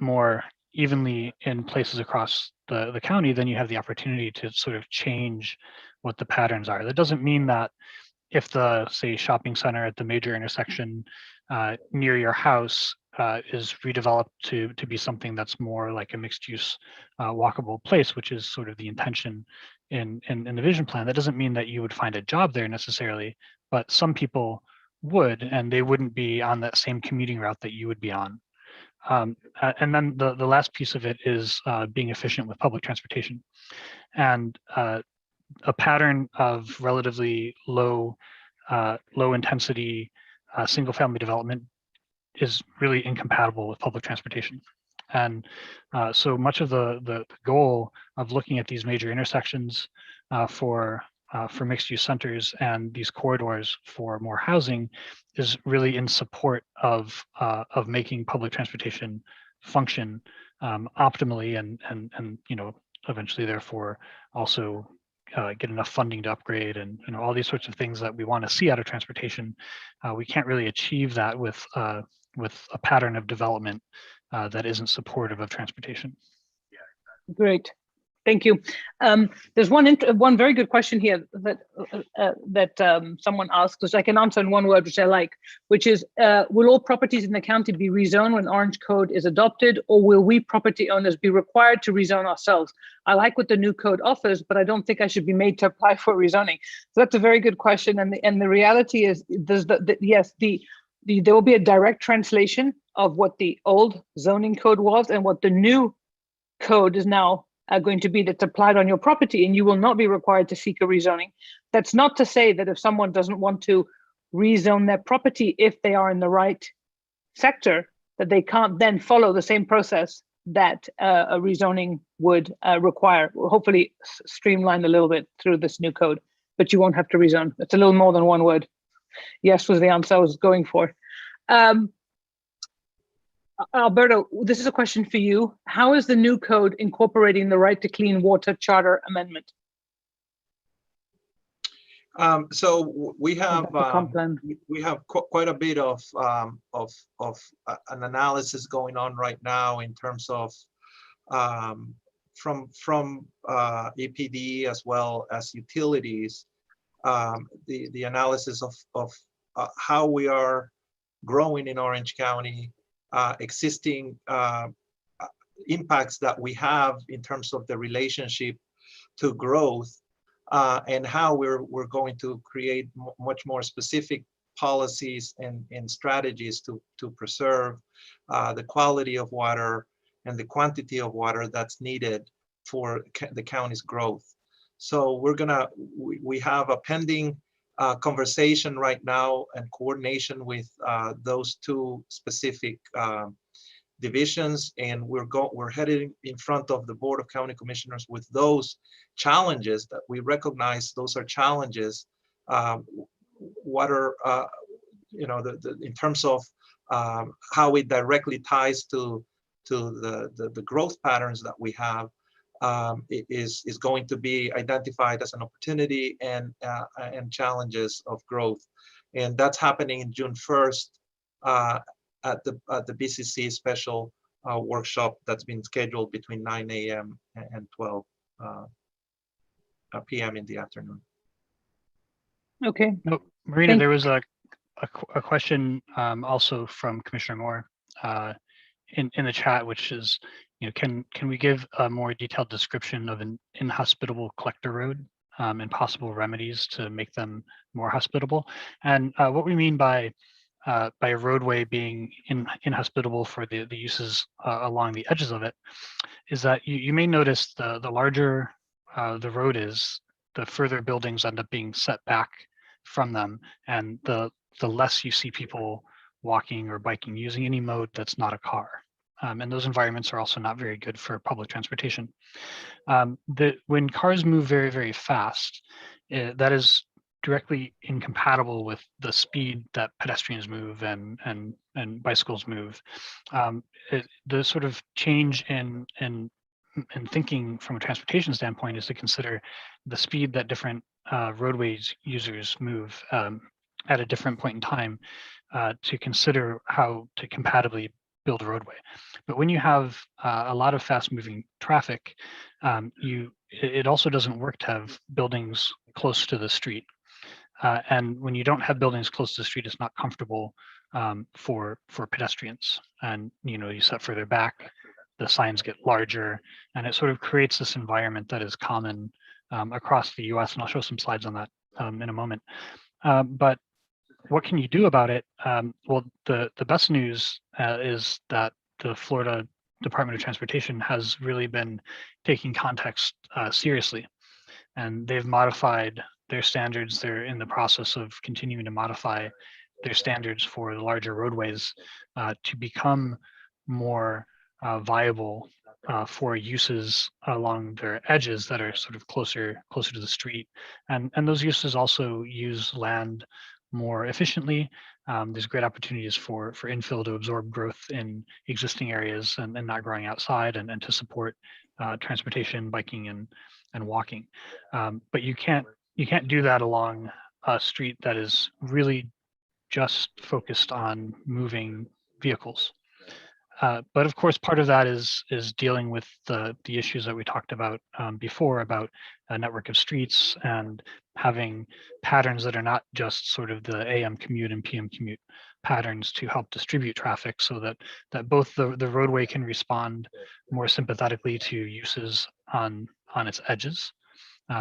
more evenly in places across the county, then you have the opportunity to sort of change what the patterns are. That doesn't mean that if the, say, shopping center at the major intersection near your house is redeveloped to be something that's more like a mixed use walkable place, which is sort of the intention in the vision plan. That doesn't mean that you would find a job there necessarily, but some people would, and they wouldn't be on that same commuting route that you would be on. And then the last piece of it is being efficient with public transportation. And a pattern of relatively low intensity single family development is really incompatible with public transportation. And so much of the goal of looking at these major intersections for mixed use centers and these corridors for more housing is really in support of making public transportation function optimally, and eventually therefore also get enough funding to upgrade, and all these sorts of things that we want to see out of transportation. We can't really achieve that with a pattern of development that isn't supportive of transportation. Great, thank you. There's one very good question here that someone asked, which I can answer in one word, which I like, which is, will all properties in the county be rezoned when Orange Code is adopted, or will we property owners be required to rezone ourselves? I like what the new code offers, but I don't think I should be made to apply for rezoning. So that's a very good question, and the reality is, yes, there will be a direct translation of what the old zoning code was and what the new code is now going to be that's applied on your property, and you will not be required to seek a rezoning. That's not to say that if someone doesn't want to rezone their property if they are in the right sector, that they can't then follow the same process that a rezoning would require. We'll hopefully streamlined a little bit through this new code, but you won't have to rezone. It's a little more than one word. Yes was the answer I was going for. Alberto, this is a question for you. How is the new code incorporating the Right to Clean Water Charter Amendment? So we have quite a bit of an analysis going on right now in terms of from EPD as well as utilities, the analysis of how we are growing in Orange County, existing impacts that we have in terms of the relationship to growth, and how we're going to create much more specific policies and strategies to preserve the quality of water and the quantity of water that's needed for the county's growth. So we have a pending conversation right now and coordination with those two specific divisions, and we're heading in front of the Board of County Commissioners with those challenges that we recognize. Those are challenges. Water, in terms of how it directly ties to the growth patterns that we have, is going to be identified as an opportunity and challenges of growth, and that's happening in June 1st. At the BCC special workshop that's been scheduled between 9 a.m. and 12 p.m. in the afternoon. Okay. No, Marina, there was a question also from Commissioner Moore in the chat, which is, can we give a more detailed description of an inhospitable collector road and possible remedies to make them more hospitable? And what we mean by a roadway being inhospitable for the uses along the edges of it is that you may notice the larger the road is, the further buildings end up being set back from them, and the less you see people walking or biking using any mode that's not a car. And those environments are also not very good for public transportation. When cars move very, very fast, that is directly incompatible with the speed that pedestrians move and bicycles move. The sort of change in thinking from a transportation standpoint is to consider the speed that different roadways users move at a different point in time to consider how to compatibly build a roadway. But when you have a lot of fast moving traffic, it also doesn't work to have buildings close to the street. And when you don't have buildings close to the street, it's not comfortable for pedestrians. And you set further back, the signs get larger, and it sort of creates this environment that is common across the US. And I'll show some slides on that in a moment. But what can you do about it? Well, the best news is that the Florida Department of Transportation has really been taking context seriously, and they've modified their standards. They're in the process of continuing to modify their standards for the larger roadways to become more viable for uses along their edges that are sort of closer to the street. And those uses also use land more efficiently. There's great opportunities for infill to absorb growth in existing areas and not growing outside, and to support transportation, biking, and walking. But you can't do that along a street that is really just focused on moving vehicles. But of course, part of that is dealing with the issues that we talked about before, about a network of streets and having patterns that are not just sort of the AM commute and PM commute patterns to help distribute traffic, so that both the roadway can respond more sympathetically to uses on its edges,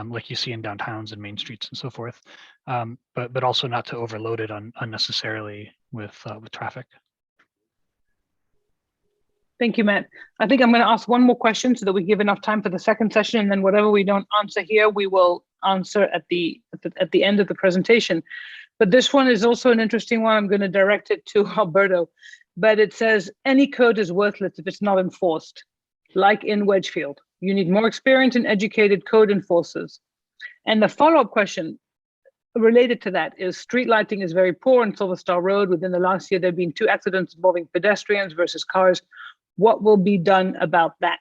like you see in downtowns and main streets and so forth, but also not to overload it unnecessarily with traffic. Thank you, Matt. I think I'm going to ask one more question so that we give enough time for the second session, and then whatever we don't answer here, we will answer at the end of the presentation. But this one is also an interesting one. I'm going to direct it to Alberto. But it says, any code is worthless if it's not enforced, like in Wedgefield. You need more experienced and educated code enforcers. And the follow-up question related to that is, street lighting is very poor on Silver Star Road. Within the last year, there have been 2 accidents involving pedestrians versus cars. What will be done about that?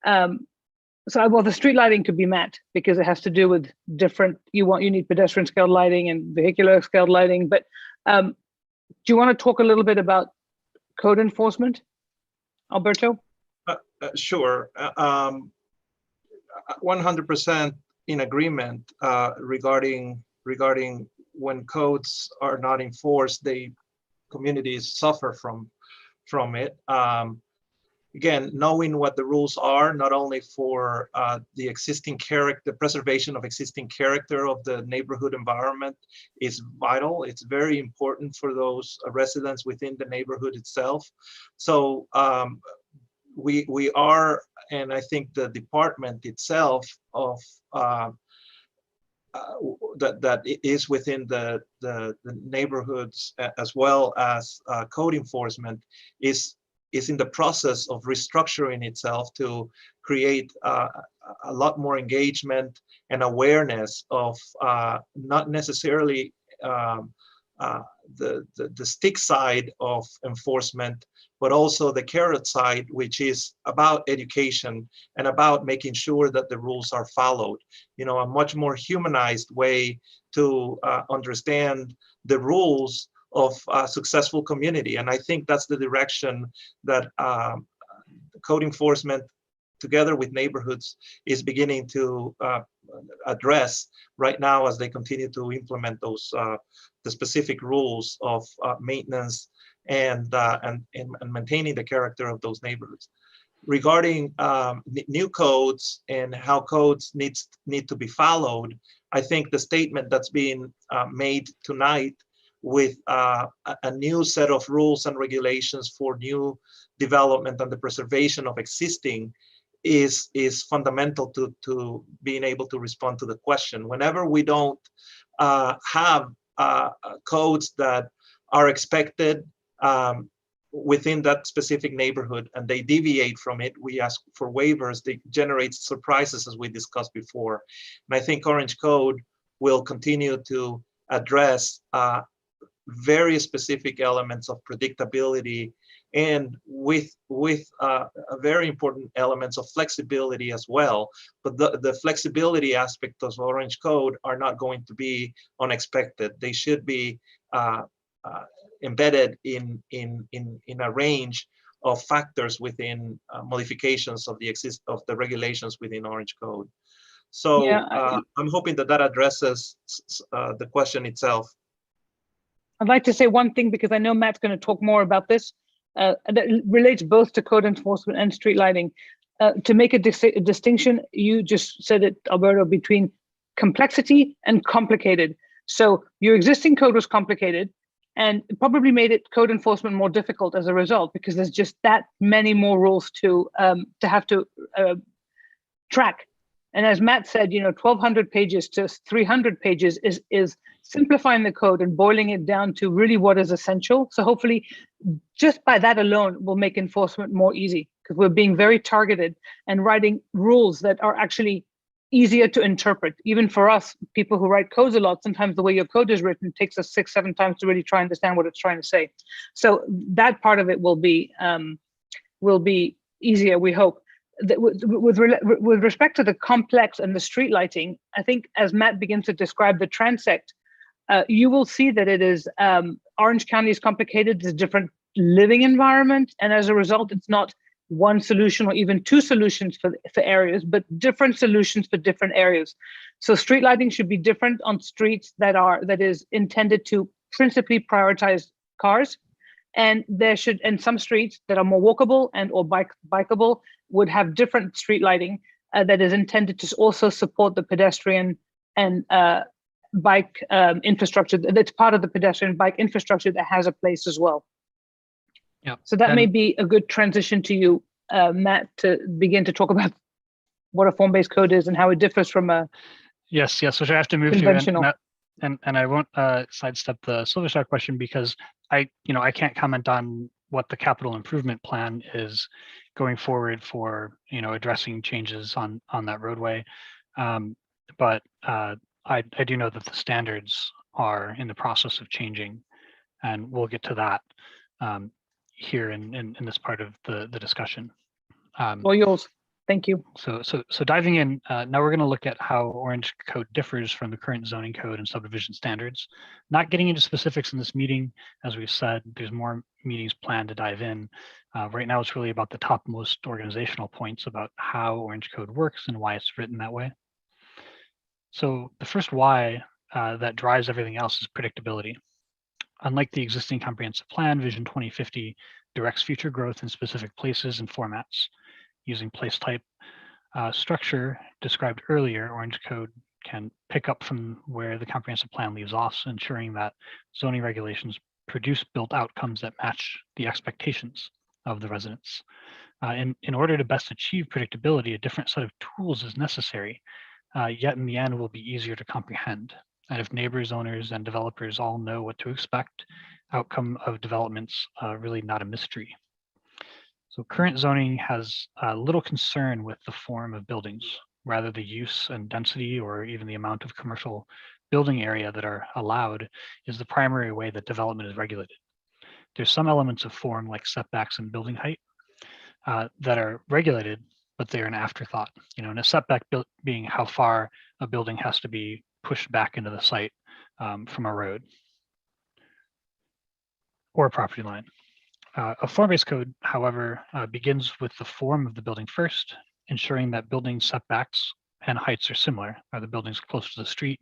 Well, the street lighting could be met because it has to do with different, you need pedestrian scaled lighting and vehicular scaled lighting. But do you want to talk a little bit about code enforcement, Alberto? Sure. 100% in agreement regarding when codes are not enforced, communities suffer from it. Again, knowing what the rules are, not only for the existing character, preservation of existing character of the neighborhood environment is vital. It's very important for those residents within the neighborhood itself. So we are, and I think the department itself of that is within the neighborhoods, as well as code enforcement, is in the process of restructuring itself to create a lot more engagement and awareness of not necessarily the stick side of enforcement, but also the carrot side, which is about education and about making sure that the rules are followed. A much more humanized way to understand the rules of a successful community. And I think that's the direction that code enforcement, together with neighborhoods, is beginning to address right now as they continue to implement those the specific rules of maintenance and maintaining the character of those neighborhoods. Regarding new codes and how codes need to be followed, I think the statement that's being made tonight with a new set of rules and regulations for new development and the preservation of existing is fundamental to being able to respond to the question. Whenever we don't have codes that are expected within that specific neighborhood and they deviate from it, we ask for waivers. They generate surprises, as we discussed before. And I think Orange Code will continue to address very specific elements of predictability, and with very important elements of flexibility as well. But the flexibility aspect of Orange Code are not going to be unexpected. They should be embedded in a range of factors within modifications of the regulations within Orange Code. So yeah, I'm hoping that addresses the question itself. I'd like to say one thing, because I know Matt's going to talk more about this, that relates both to code enforcement and street lighting. To make a distinction, you just said it, Alberto, between complexity and complicated. So your existing code was complicated, and it probably made it code enforcement more difficult as a result, because there's just that many more rules to have to track. And as Matt said, 1,200 pages to 300 pages is simplifying the code and boiling it down to really what is essential. So hopefully, just by that alone, will make enforcement more easy, because we're being very targeted and writing rules that are actually easier to interpret. Even for us, people who write codes a lot, sometimes the way your code is written takes us 6-7 times to really try and understand what it's trying to say. So that part of it will be easier, we hope. With respect to the complex and the street lighting, I think as Matt begins to describe the transect, you will see that it is Orange County is complicated. It's a different living environment, and as a result, it's not one solution or even two solutions for areas, but different solutions for different areas. So street lighting should be different on streets that is intended to principally prioritize cars, and some streets that are more walkable and or bikeable would have different street lighting that is intended to also support the pedestrian and bike infrastructure, that's part of the pedestrian bike infrastructure that has a place as well. Yeah. So that may be a good transition to you, Matt, to begin to talk about what a form-based code is and how it differs from a Yes, which I have to move conventional. to, and I won't sidestep the Silver Star question because I can't comment on what the capital improvement plan is going forward for addressing changes on that roadway, but I do know that the standards are in the process of changing, and we'll get to that here in this part of the discussion. All yours. Thank you. So diving in, now we're going to look at how Orange Code differs from the current zoning code and subdivision standards. Not getting into specifics in this meeting, as we've said, there's more meetings planned to dive in. Right now, it's really about the topmost organizational points about how Orange Code works and why it's written that way. So the first why that drives everything else is predictability. Unlike the existing comprehensive plan, Vision 2050 directs future growth in specific places and formats. Using place type structure described earlier, Orange Code can pick up from where the comprehensive plan leaves off, ensuring that zoning regulations produce built outcomes that match the expectations of the residents. In order to best achieve predictability, a different set of tools is necessary, yet in the end will be easier to comprehend. And if neighbors, owners, and developers all know what to expect, outcome of development's really not a mystery. So current zoning has little concern with the form of buildings, rather the use and density or even the amount of commercial building area that are allowed is the primary way that development is regulated. There's some elements of form like setbacks and building height that are regulated, but they're an afterthought. And a setback being how far a building has to be pushed back into the site from a road or a property line. A form-based code, however, begins with the form of the building first, ensuring that building setbacks and heights are similar. Are the buildings close to the street?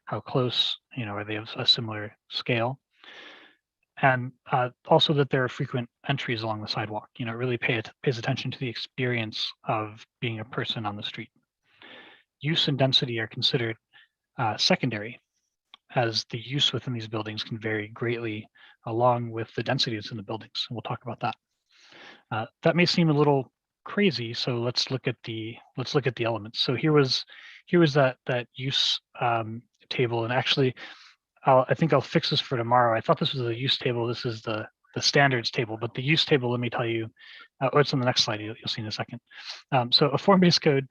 How close? Are they of a similar scale? And also that there are frequent entries along the sidewalk. It really pays attention to the experience of being a person on the street. Use and density are considered secondary, as the use within these buildings can vary greatly along with the densities in the buildings. And we'll talk about that. That may seem a little crazy, so let's look at the elements. So here was that use table, and actually, I think I'll fix this for tomorrow. I thought this was the use table. This is the standards table, but the use table, let me tell you, it's on the next slide. You'll see in a second. So a form-based code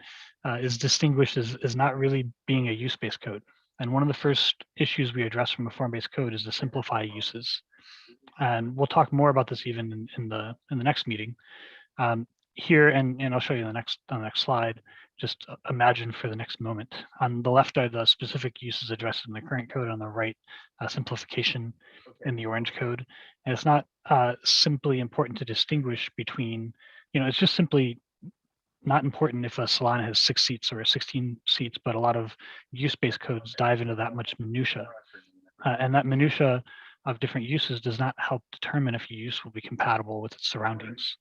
is distinguished as not really being a use-based code. And one of the first issues we address from a form-based code is to simplify uses. And we'll talk more about this even in the next meeting. Here, and I'll show you on the next slide, just imagine for the next moment. On the left are the specific uses addressed in the current code, on the right, simplification in the Orange Code. And it's not simply important to distinguish between, it's just simply not important if a salon has 6 seats or 16 seats, but a lot of use-based codes dive into that much minutia. And that minutia of different uses does not help determine if a use will be compatible with its surroundings.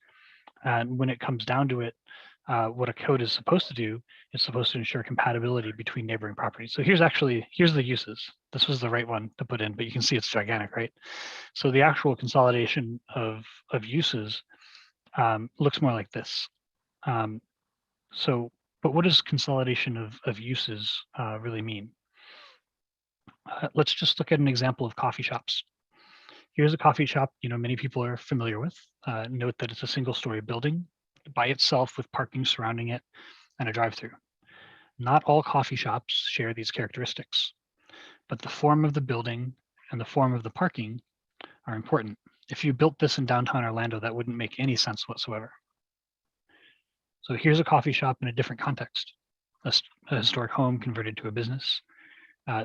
And when it comes down to it, what a code is supposed to do is supposed to ensure compatibility between neighboring properties. So here's the uses. This was the right one to put in, but you can see it's gigantic, right? So the actual consolidation of uses looks more like this. But what does consolidation of uses really mean? Let's just look at an example of coffee shops. Here's a coffee shop, many people are familiar with. Note that it's a single-story building by itself with parking surrounding it and a drive-through. Not all coffee shops share these characteristics, but the form of the building and the form of the parking are important. If you built this in downtown Orlando, that wouldn't make any sense whatsoever. So here's a coffee shop in a different context, a historic home converted to a business.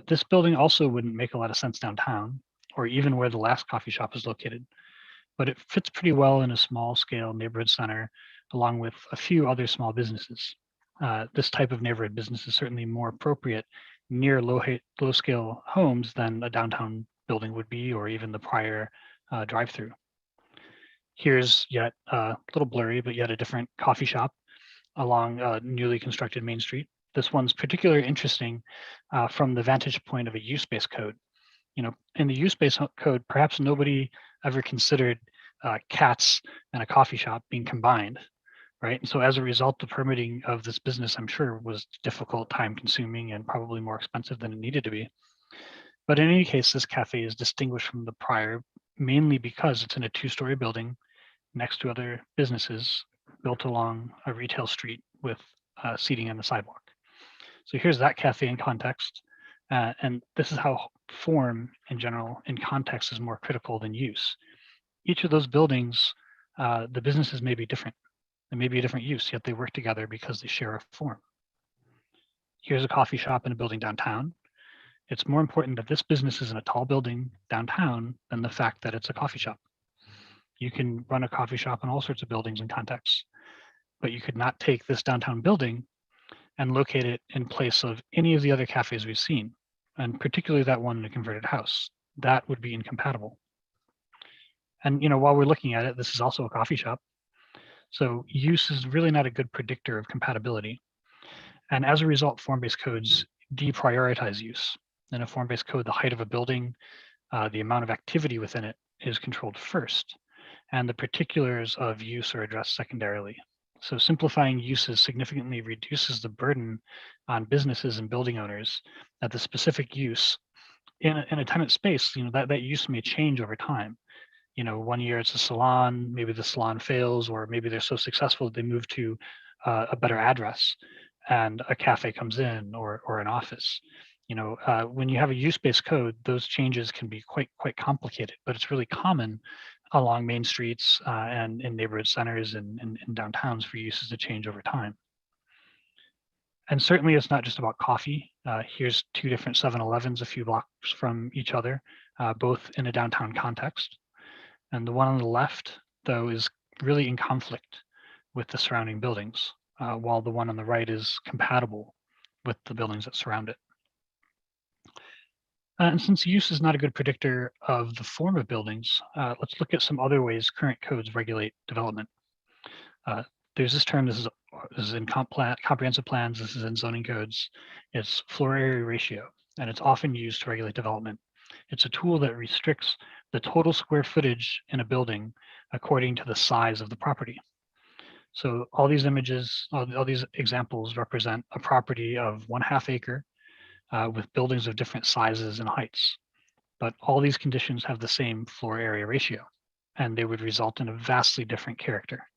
This building also wouldn't make a lot of sense downtown, or even where the last coffee shop is located, but it fits pretty well in a small scale neighborhood center, along with a few other small businesses. This type of neighborhood business is certainly more appropriate near low scale homes than a downtown building would be, or even the prior drive-through. Here's yet a little blurry, but yet a different coffee shop along a newly constructed Main Street. This one's particularly interesting from the vantage point of a use-based code. In the use-based code, perhaps nobody ever considered cats and a coffee shop being combined, right? And so as a result, the permitting of this business, I'm sure, was difficult, time-consuming, and probably more expensive than it needed to be. But in any case, this cafe is distinguished from the prior mainly because it's in a two-story building next to other businesses built along a retail street with seating on the sidewalk. So here's that cafe in context. And this is how form in general in context is more critical than use. Each of those buildings, the businesses may be different. They may be a different use, yet they work together because they share a form. Here's a coffee shop in a building downtown. It's more important that this business is in a tall building downtown than the fact that it's a coffee shop. You can run a coffee shop in all sorts of buildings and contexts, but you could not take this downtown building and locate it in place of any of the other cafes we've seen, and particularly that one in a converted house. That would be incompatible. And while we're looking at it, this is also a coffee shop. So use is really not a good predictor of compatibility. And as a result, form-based codes deprioritize use. In a form-based code, the height of a building, the amount of activity within it is controlled first, and the particulars of use are addressed secondarily. So simplifying uses significantly reduces the burden on businesses and building owners that the specific use in a tenant space, that use may change over time. 1 year it's a salon, maybe the salon fails, or maybe they're so successful that they move to a better address and a cafe comes in, or an office. When you have a use-based code, those changes can be quite complicated, but it's really common along main streets and in neighborhood centers and downtowns for uses to change over time. And certainly it's not just about coffee. Here's two different 7-Elevens a few blocks from each other, both in a downtown context. And the one on the left, though, is really in conflict with the surrounding buildings, while the one on the right is compatible with the buildings that surround it. And since use is not a good predictor of the form of buildings, let's look at some other ways current codes regulate development. There's this term, this is in comprehensive plans, this is in zoning codes. It's floor area ratio, and it's often used to regulate development. It's a tool that restricts the total square footage in a building according to the size of the property. So all these images, all these examples represent a property of 1/2 acre with buildings of different sizes and heights. But all these conditions have the same floor area ratio, and they would result in a vastly different character.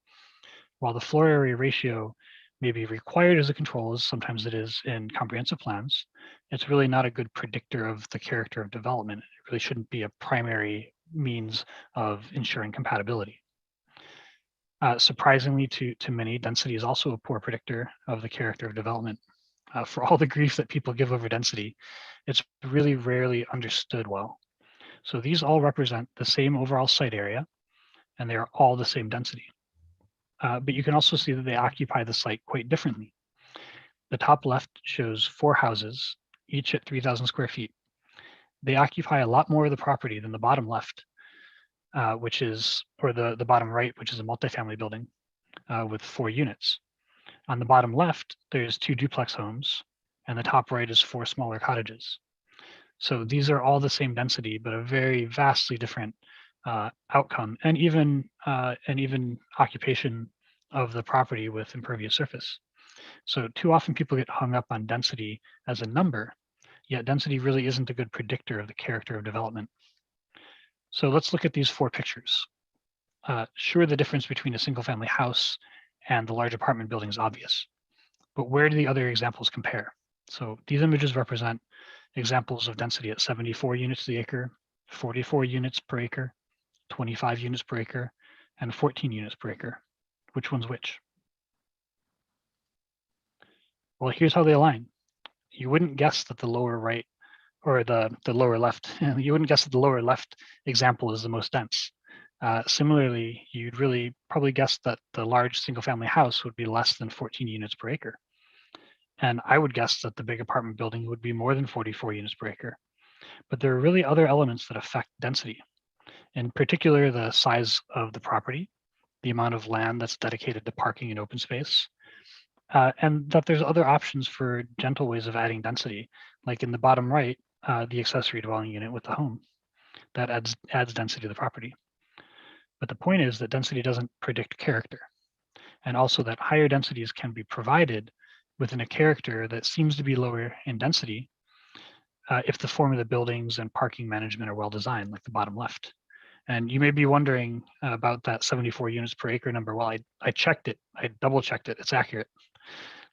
While the floor area ratio may be required as a control, as sometimes it is in comprehensive plans, it's really not a good predictor of the character of development. It really shouldn't be a primary means of ensuring compatibility. Surprisingly to many, density is also a poor predictor of the character of development. For all the grief that people give over density, it's really rarely understood well. So these all represent the same overall site area, and they are all the same density. But you can also see that they occupy the site quite differently. The top left shows 4 houses, each at 3,000 square feet. They occupy a lot more of the property than the bottom left, or the bottom right, which is a multifamily building with 4 units. On the bottom left, there's 2 duplex homes, and the top right is 4 smaller cottages. So these are all the same density, but a very vastly different outcome, and even occupation of the property with impervious surface. So too often people get hung up on density as a number, yet density really isn't a good predictor of the character of development. So let's look at these 4 pictures. Sure, the difference between a single family house and the large apartment building is obvious, but where do the other examples compare? So these images represent examples of density at 74 units to the acre, 44 units per acre, 25 units per acre, and 14 units per acre. Which one's which? Well, here's how they align. You wouldn't guess that the lower right or the lower left, you wouldn't guess that the lower left example is the most dense. Similarly, you'd really probably guess that the large single family house would be less than 14 units per acre. And I would guess that the big apartment building would be more than 44 units per acre. But there are really other elements that affect density. In particular, the size of the property, the amount of land that's dedicated to parking and open space, and that there's other options for gentle ways of adding density, like in the bottom right, the accessory dwelling unit with the home that adds density to the property. But the point is that density doesn't predict character, and also that higher densities can be provided within a character that seems to be lower in density if the form of the buildings and parking management are well designed, like the bottom left. And you may be wondering about that 74 units per acre number. Well, I checked it, I double checked it, it's accurate.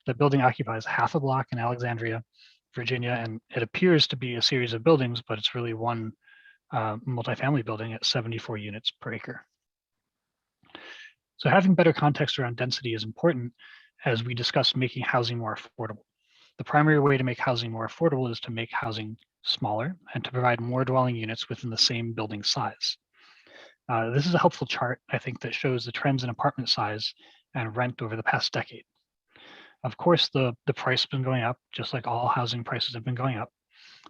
The building occupies half a block in Alexandria, Virginia, and it appears to be a series of buildings, but it's really one multifamily building at 74 units per acre. So having better context around density is important as we discuss making housing more affordable. The primary way to make housing more affordable is to make housing smaller and to provide more dwelling units within the same building size. This is a helpful chart, I think, that shows the trends in apartment size and rent over the past decade. Of course, the price has been going up, just like all housing prices have been going up.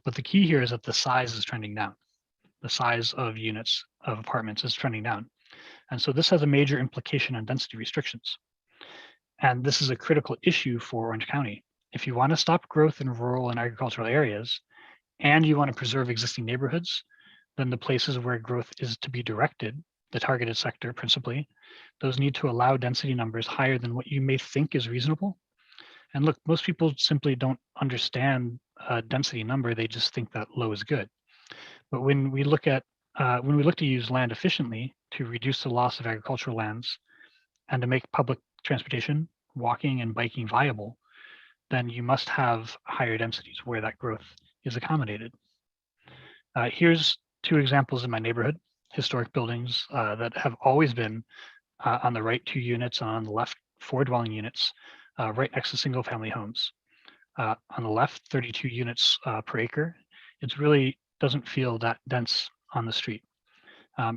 But the key here is that the size is trending down. The size of units of apartments is trending down. And so this has a major implication on density restrictions. And this is a critical issue for Orange County. If you want to stop growth in rural and agricultural areas, and you want to preserve existing neighborhoods, then the places where growth is to be directed, the targeted sector principally, those need to allow density numbers higher than what you may think is reasonable. And look, most people simply don't understand a density number, they just think that low is good. But when we look to use land efficiently to reduce the loss of agricultural lands and to make public transportation, walking and biking viable, then you must have higher densities where that growth is accommodated. Here's two examples in my neighborhood, historic buildings that have always been on the right 2 units and on the left 4 dwelling units right next to single family homes. On the left, 32 units per acre. It really doesn't feel that dense on the street,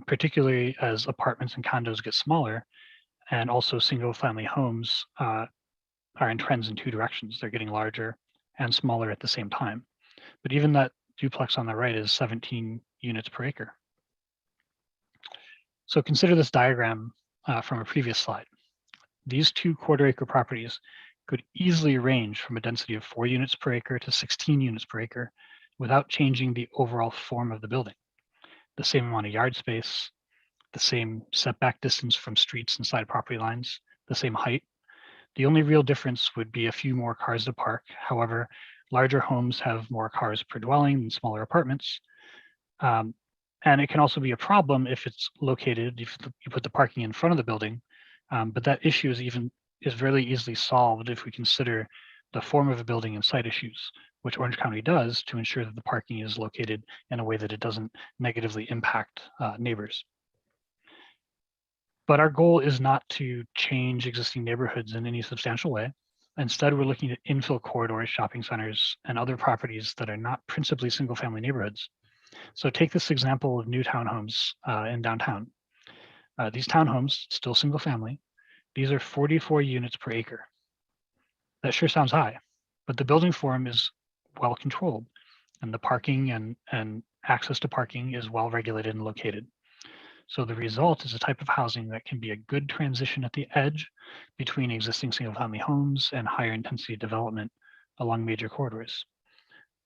particularly as apartments and condos get smaller, and also single family homes are in trends in 2 directions. They're getting larger and smaller at the same time. But even that duplex on the right is 17 units per acre. So consider this diagram from a previous slide. These 2 quarter-acre properties could easily range from a density of 4 units per acre to 16 units per acre without changing the overall form of the building. The same amount of yard space, the same setback distance from streets and side property lines, the same height. The only real difference would be a few more cars to park. However, larger homes have more cars per dwelling than smaller apartments. And it can also be a problem if it's located, if you put the parking in front of the building, but that issue is really easily solved if we consider the form of a building and site issues, which Orange County does to ensure that the parking is located in a way that it doesn't negatively impact neighbors. But our goal is not to change existing neighborhoods in any substantial way. Instead, we're looking at infill corridors, shopping centers, and other properties that are not principally single-family neighborhoods. So take this example of new townhomes in downtown. These townhomes, still single-family, these are 44 units per acre. That sure sounds high, but the building form is well controlled, and the parking and access to parking is well regulated and located. So the result is a type of housing that can be a good transition at the edge between existing single-family homes and higher intensity development along major corridors.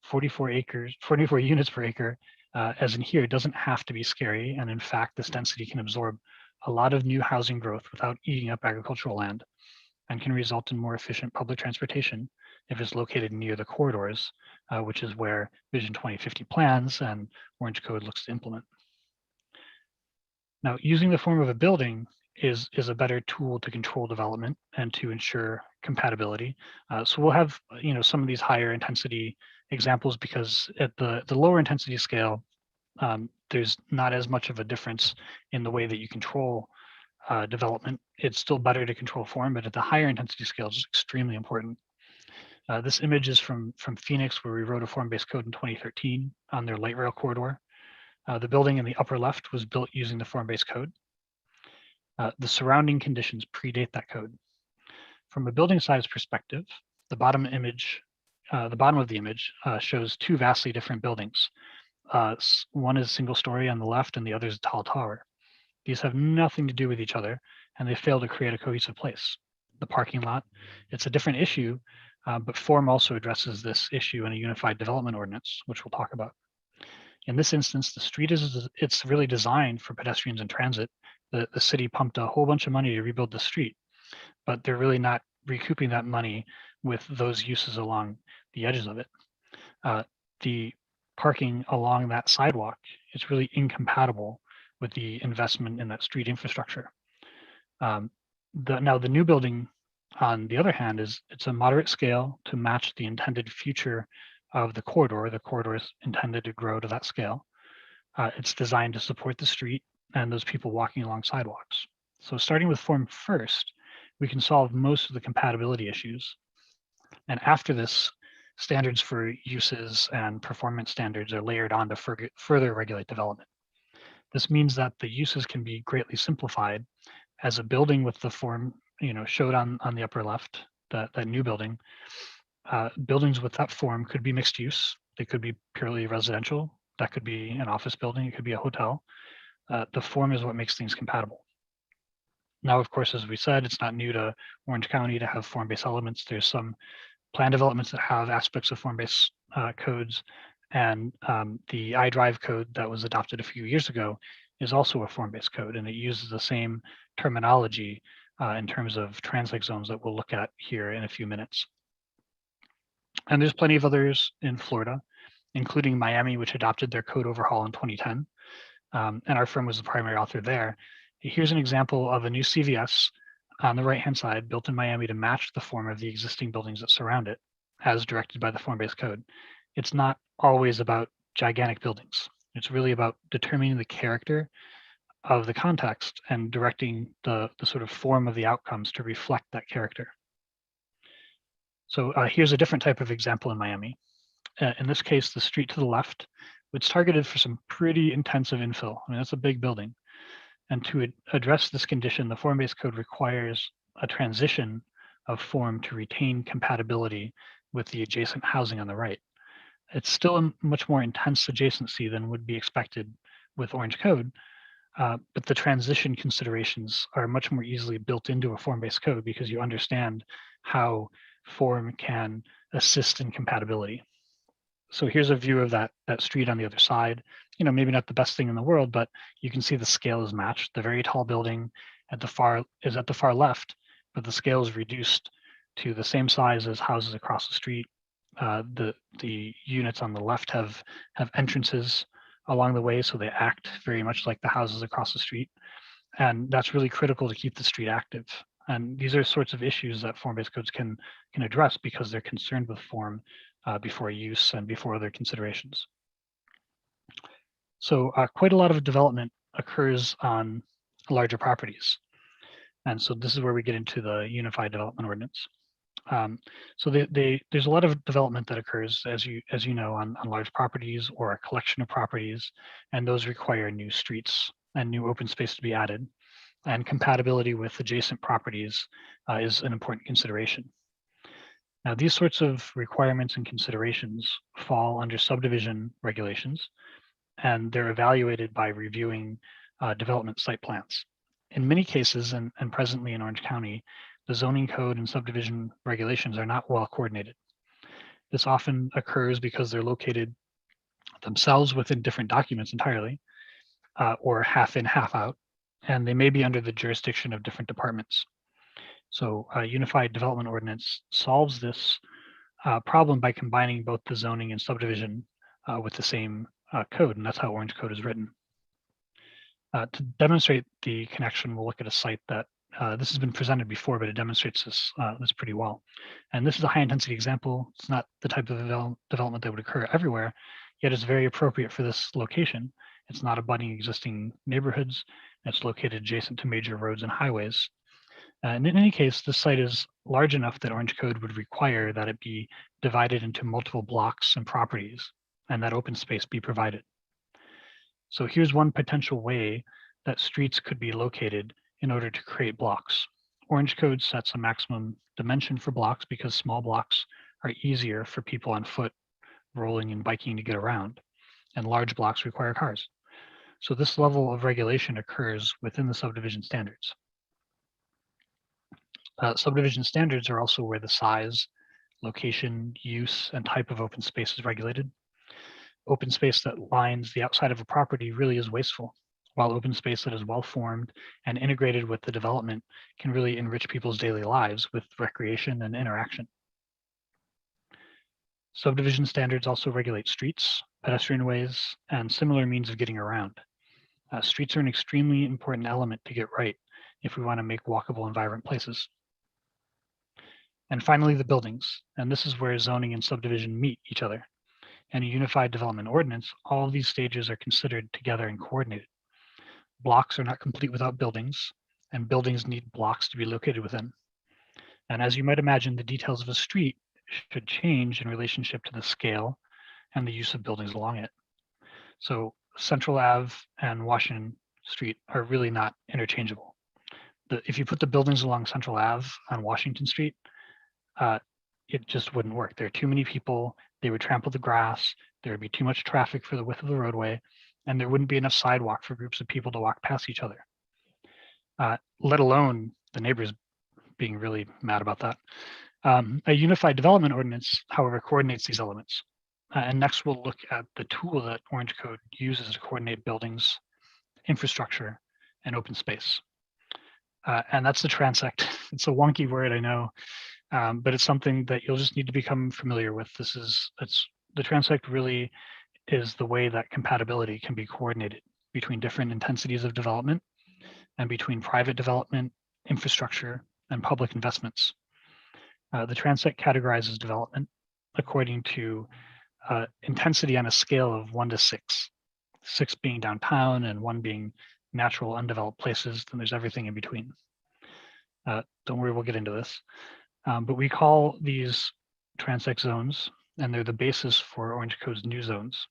44 units per acre, as in here, doesn't have to be scary. And in fact, this density can absorb a lot of new housing growth without eating up agricultural land and can result in more efficient public transportation if it's located near the corridors, which is where Vision 2050 plans and Orange Code looks to implement. Now, using the form of a building is a better tool to control development and to ensure compatibility. So we'll have some of these higher intensity examples because at the lower intensity scale, there's not as much of a difference in the way that you control development. It's still better to control form, but at the higher intensity scale, it's extremely important. This image is from Phoenix, where we wrote a form-based code in 2013 on their light rail corridor. The building in the upper left was built using the form-based code. The surrounding conditions predate that code. From a building size perspective, the bottom of the image shows 2 vastly different buildings. One is single story on the left and the other is a tall tower. These have nothing to do with each other and they fail to create a cohesive place. the parking lot. It's a different issue, but form also addresses this issue in a unified development ordinance, which we'll talk about. In this instance, the street it's really designed for pedestrians and transit. The city pumped a whole bunch of money to rebuild the street, but they're really not recouping that money with those uses along the edges of it. The parking along that sidewalk is really incompatible with the investment in that street infrastructure. Now the new building, on the other hand, it's a moderate scale to match the intended future of the corridor. The corridor is intended to grow to that scale. It's designed to support the street and those people walking along sidewalks. So starting with form first, we can solve most of the compatibility issues. And after this, standards for uses and performance standards are layered on to further regulate development. This means that the uses can be greatly simplified as a building with the form, showed on the upper left, that new building. Buildings with that form could be mixed use. They could be purely residential. That could be an office building. It could be a hotel. The form is what makes things compatible. Now, of course, as we said, it's not new to Orange County to have form-based elements. There's some plan developments that have aspects of form-based codes, and the iDrive code that was adopted a few years ago is also a form-based code, and it uses the same terminology in terms of transect zones that we'll look at here in a few minutes. And there's plenty of others in Florida, including Miami, which adopted their code overhaul in 2010, and our firm was the primary author there. Here's an example of a new CVS on the right-hand side built in Miami to match the form of the existing buildings that surround it, as directed by the form-based code. It's not always about gigantic buildings. It's really about determining the character of the context and directing the sort of form of the outcomes to reflect that character. So here's a different type of example in Miami. In this case, the street to the left, it's targeted for some pretty intensive infill. I mean, that's a big building. And to address this condition, the form-based code requires a transition of form to retain compatibility with the adjacent housing on the right. It's still a much more intense adjacency than would be expected with Orange Code, but the transition considerations are much more easily built into a form-based code because you understand how form can assist in compatibility. So here's a view of that street on the other side. Maybe not the best thing in the world, but you can see the scale is matched. The very tall building at the far left, but the scale is reduced to the same size as houses across the street. The units on the left have entrances along the way, so they act very much like the houses across the street. And that's really critical to keep the street active. And these are sorts of issues that form-based codes can address because they're concerned with form before use and before other considerations. So quite a lot of development occurs on larger properties. And so this is where we get into the Unified Development Ordinance. So there's a lot of development that occurs, as you know, on large properties or a collection of properties, and those require new streets and new open space to be added. And compatibility with adjacent properties is an important consideration. Now, these sorts of requirements and considerations fall under subdivision regulations, and they're evaluated by reviewing development site plans. In many cases, and presently in Orange County, the zoning code and subdivision regulations are not well coordinated. This often occurs because they're located themselves within different documents entirely, or half in, half out, and they may be under the jurisdiction of different departments. So a Unified Development Ordinance solves this problem by combining both the zoning and subdivision with the same code, and that's how Orange Code is written. To demonstrate the connection, we'll look at a site that this has been presented before, but it demonstrates this pretty well. And this is a high-intensity example. It's not the type of development that would occur everywhere, yet it's very appropriate for this location. It's not abutting existing neighborhoods. It's located adjacent to major roads and highways. And in any case, this site is large enough that Orange Code would require that it be divided into multiple blocks and properties, and that open space be provided. So here's one potential way that streets could be located in order to create blocks. Orange Code sets a maximum dimension for blocks because small blocks are easier for people on foot, rolling and biking to get around, and large blocks require cars. So this level of regulation occurs within the subdivision standards. Subdivision standards are also where the size, location, use, and type of open space is regulated. Open space that lines the outside of a property really is wasteful, while open space that is well-formed and integrated with the development can really enrich people's daily lives with recreation and interaction. Subdivision standards also regulate streets, pedestrian ways, and similar means of getting around. Streets are an extremely important element to get right if we want to make walkable and vibrant places. And finally, the buildings, and this is where zoning and subdivision meet each other. In a unified development ordinance, all of these stages are considered together and coordinated. Blocks are not complete without buildings, and buildings need blocks to be located within. And as you might imagine, the details of a street should change in relationship to the scale and the use of buildings along it. So Central Ave and Washington Street are really not interchangeable. If you put the buildings along Central Ave on Washington Street, it just wouldn't work. There are too many people, they would trample the grass, there would be too much traffic for the width of the roadway, and there wouldn't be enough sidewalk for groups of people to walk past each other, let alone the neighbors being really mad about that. A unified development ordinance, however, coordinates these elements. And next we'll look at the tool that Orange Code uses to coordinate buildings, infrastructure, and open space. And that's the transect. It's a wonky word, I know, but it's something that you'll just need to become familiar with. The transect really is the way that compatibility can be coordinated between different intensities of development and between private development, infrastructure, and public investments. The transect categorizes development according to intensity on a scale of 1 to 6, 6 being downtown and 1 being natural undeveloped places, then there's everything in between. Don't worry, we'll get into this. But we call these transect zones, and they're the basis for Orange Code's new zones.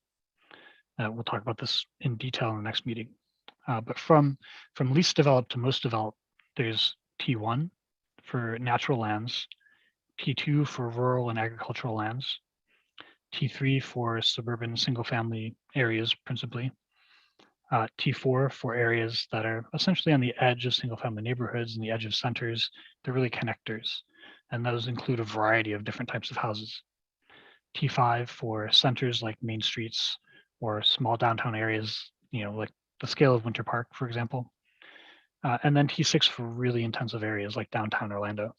We'll talk about this in detail in the next meeting. But from least developed to most developed, there's T1 for natural lands, T2 for rural and agricultural lands, T3 for suburban single-family areas principally, T4 for areas that are essentially on the edge of single-family neighborhoods and the edge of centers. They're really connectors, and those include a variety of different types of houses. T5 for centers like main streets or small downtown areas, like the scale of Winter Park, for example. And then T6 for really intensive areas like downtown Orlando.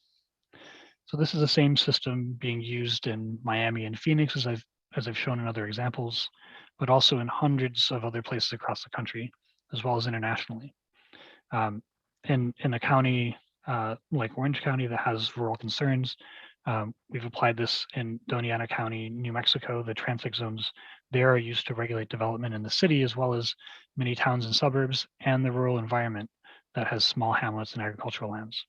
So this is the same system being used in Miami and Phoenix, as I've shown in other examples, but also in hundreds of other places across the country, as well as internationally. In a county like Orange County that has rural concerns, we've applied this in Doñana County, New Mexico. The transect zones there are used to regulate development in the city, as well as many towns and suburbs, and the rural environment that has small hamlets and agricultural lands.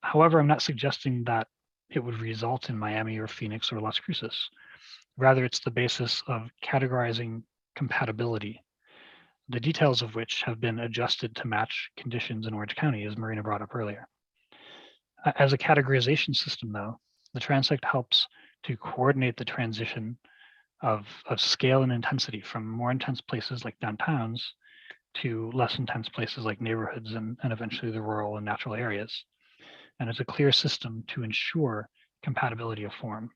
However, I'm not suggesting that it would result in Miami or Phoenix or Las Cruces. Rather, it's the basis of categorizing compatibility, the details of which have been adjusted to match conditions in Orange County, as Marina brought up earlier. As a categorization system, though, the transect helps to coordinate the transition of scale and intensity from more intense places like downtowns to less intense places like neighborhoods and eventually the rural and natural areas. And it's a clear system to ensure compatibility of form.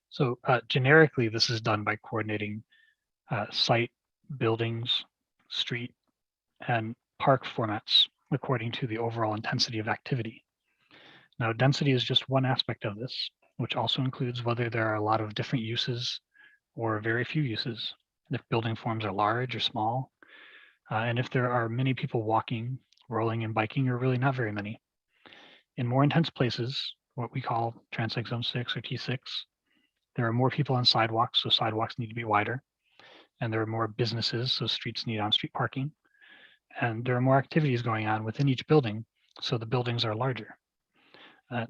So generically, this is done by coordinating site, buildings, street, and park formats according to the overall intensity of activity. Now, density is just one aspect of this, which also includes whether there are a lot of different uses or very few uses, if building forms are large or small, and if there are many people walking, rolling, and biking, or really not very many. In more intense places, what we call transect zone 6 or T6, there are more people on sidewalks, so sidewalks need to be wider. And there are more businesses, so streets need on-street parking. And there are more activities going on within each building, so the buildings are larger.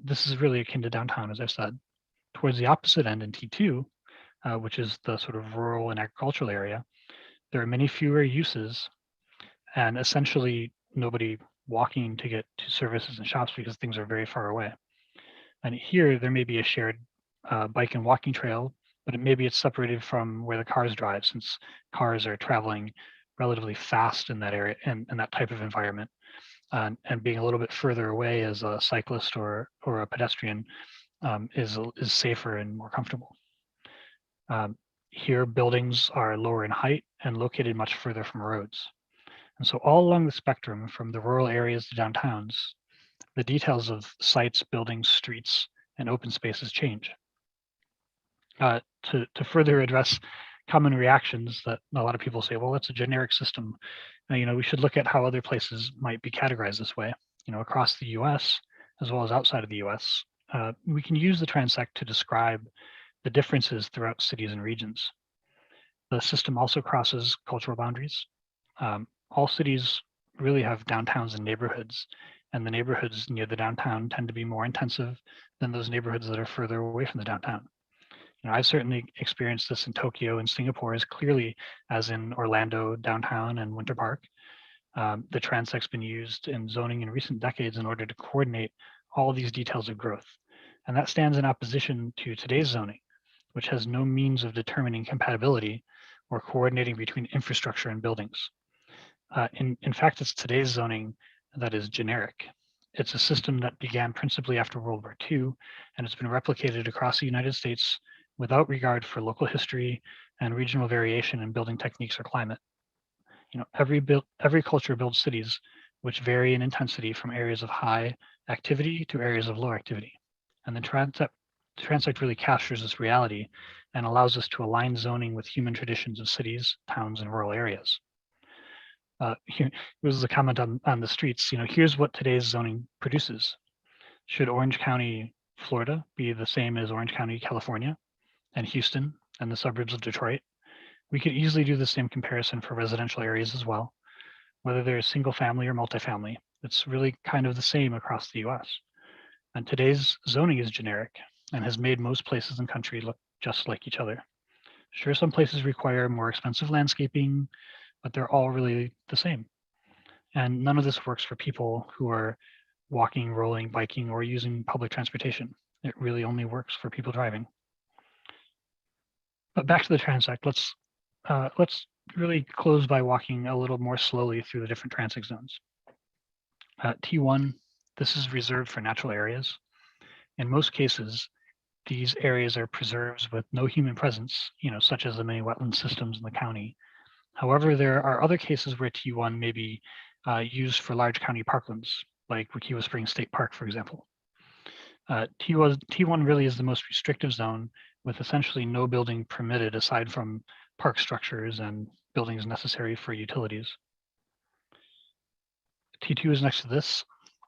This is really akin to downtown, as I've said. Towards the opposite end in T2, which is the sort of rural and agricultural area, there are many fewer uses and essentially nobody walking to get to services and shops because things are very far away. And here there may be a shared bike and walking trail, but maybe it's separated from where the cars drive, since cars are traveling relatively fast in that area and that type of environment. and being a little bit further away as a cyclist or a pedestrian is safer and more comfortable. Here, buildings are lower in height and located much further from roads. And so all along the spectrum, from the rural areas to downtowns, the details of sites, buildings, streets, and open spaces change. To further address common reactions that a lot of people say, well, that's a generic system. We should look at how other places might be categorized this way. Across the US, as well as outside of the US, we can use the transect to describe the differences throughout cities and regions. The system also crosses cultural boundaries. All cities really have downtowns and neighborhoods, and the neighborhoods near the downtown tend to be more intensive than those neighborhoods that are further away from the downtown. I've certainly experienced this in Tokyo and Singapore as clearly as in Orlando downtown and Winter Park. The transect's been used in zoning in recent decades in order to coordinate all of these details of growth. And that stands in opposition to today's zoning, which has no means of determining compatibility or coordinating between infrastructure and buildings. In fact, it's today's zoning that is generic. It's a system that began principally after World War II, and it's been replicated across the United States without regard for local history and regional variation in building techniques or climate. Every culture builds cities which vary in intensity from areas of high activity to areas of low activity. And the transect really captures this reality and allows us to align zoning with human traditions of cities, towns, and rural areas. Here was a comment on the streets. Here's what today's zoning produces. Should Orange County, Florida be the same as Orange County, California, and Houston and the suburbs of Detroit? We could easily do the same comparison for residential areas as well, whether they're single family or multifamily. It's really kind of the same across the US. And today's zoning is generic and has made most places in the country look just like each other. Sure, some places require more expensive landscaping, but they're all really the same. And none of this works for people who are walking, rolling, biking, or using public transportation. It really only works for people driving. But back to the transect, let's really close by walking a little more slowly through the different transect zones. T1, this is reserved for natural areas. In most cases, these areas are preserves with no human presence, such as the many wetland systems in the county. However, there are other cases where T1 may be used for large county parklands, like Wekiwa Springs State Park, for example. T1 really is the most restrictive zone, with essentially no building permitted aside from park structures and buildings necessary for utilities. T2 is next to this.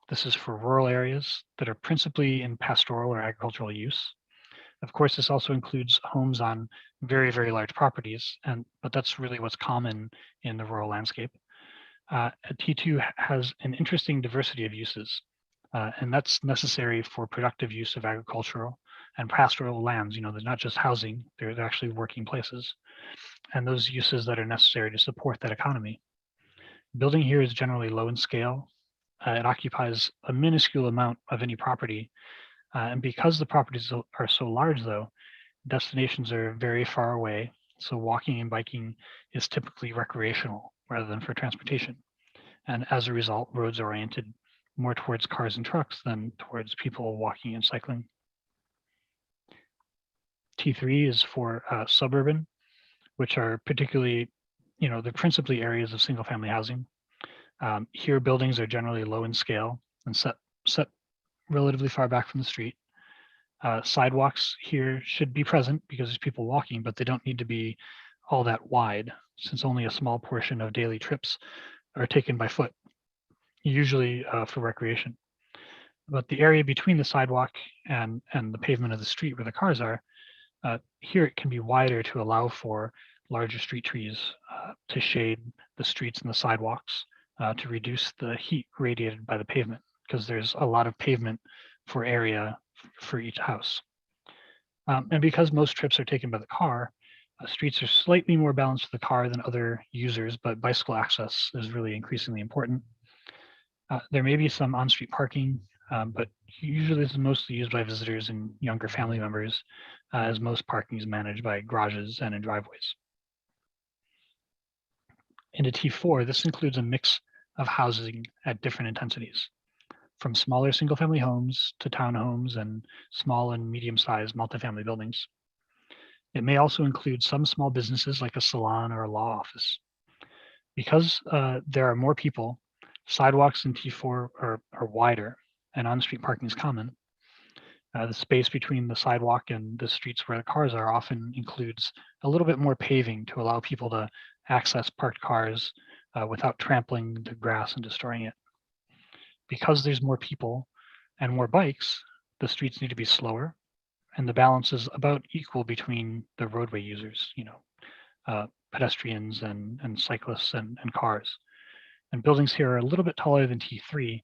This is for rural areas that are principally in pastoral or agricultural use. Of course, this also includes homes on very, very large properties, but that's really what's common in the rural landscape. T2 has an interesting diversity of uses, and that's necessary for productive use of agricultural and pastoral lands. They're not just housing, they're actually working places, and those uses that are necessary to support that economy. Building here is generally low in scale. It occupies a minuscule amount of any property, and because the properties are so large, though, destinations are very far away, so walking and biking is typically recreational rather than for transportation. And as a result, roads are oriented more towards cars and trucks than towards people walking and cycling. T3 is for suburban, which are particularly, they're principally areas of single family housing. Here, buildings are generally low in scale and set relatively far back from the street. Sidewalks here should be present because there's people walking, but they don't need to be all that wide, since only a small portion of daily trips are taken by foot, usually for recreation. But the area between the sidewalk and the pavement of the street where the cars are, here it can be wider to allow for larger street trees to shade the streets and the sidewalks to reduce the heat radiated by the pavement, because there's a lot of pavement for area for each house. And because most trips are taken by the car, streets are slightly more balanced for the car than other users, but bicycle access is really increasingly important. There may be some on-street parking, but usually this is mostly used by visitors and younger family members, as most parking is managed by garages and in driveways. Into T4, this includes a mix of housing at different intensities, from smaller single-family homes to townhomes and small and medium-sized multifamily buildings. It may also include some small businesses like a salon or a law office. Because there are more people, sidewalks in T4 are wider and on-street parking is common. The space between the sidewalk and the streets where the cars are often includes a little bit more paving to allow people to access parked cars without trampling the grass and destroying it. Because there's more people and more bikes, the streets need to be slower, and the balance is about equal between the roadway users, pedestrians and cyclists and cars. And buildings here are a little bit taller than T3,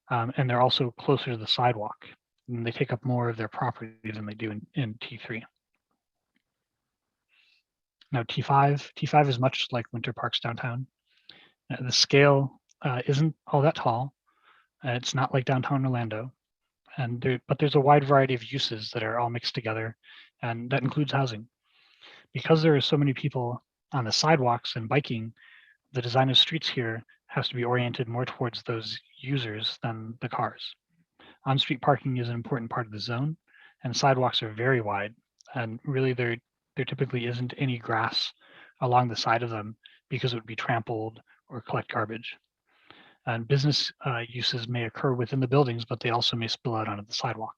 and they're also closer to the sidewalk. And they take up more of their property than they do in T3. Now T5 is much like Winter Park's downtown. The scale isn't all that tall. It's not like downtown Orlando, but there's a wide variety of uses that are all mixed together, and that includes housing. Because there are so many people on the sidewalks and biking, the design of streets here has to be oriented more towards those users than the cars. On-street parking is an important part of the zone, and sidewalks are very wide, and really there typically isn't any grass along the side of them because it would be trampled or collect garbage. And business uses may occur within the buildings, but they also may spill out onto the sidewalk.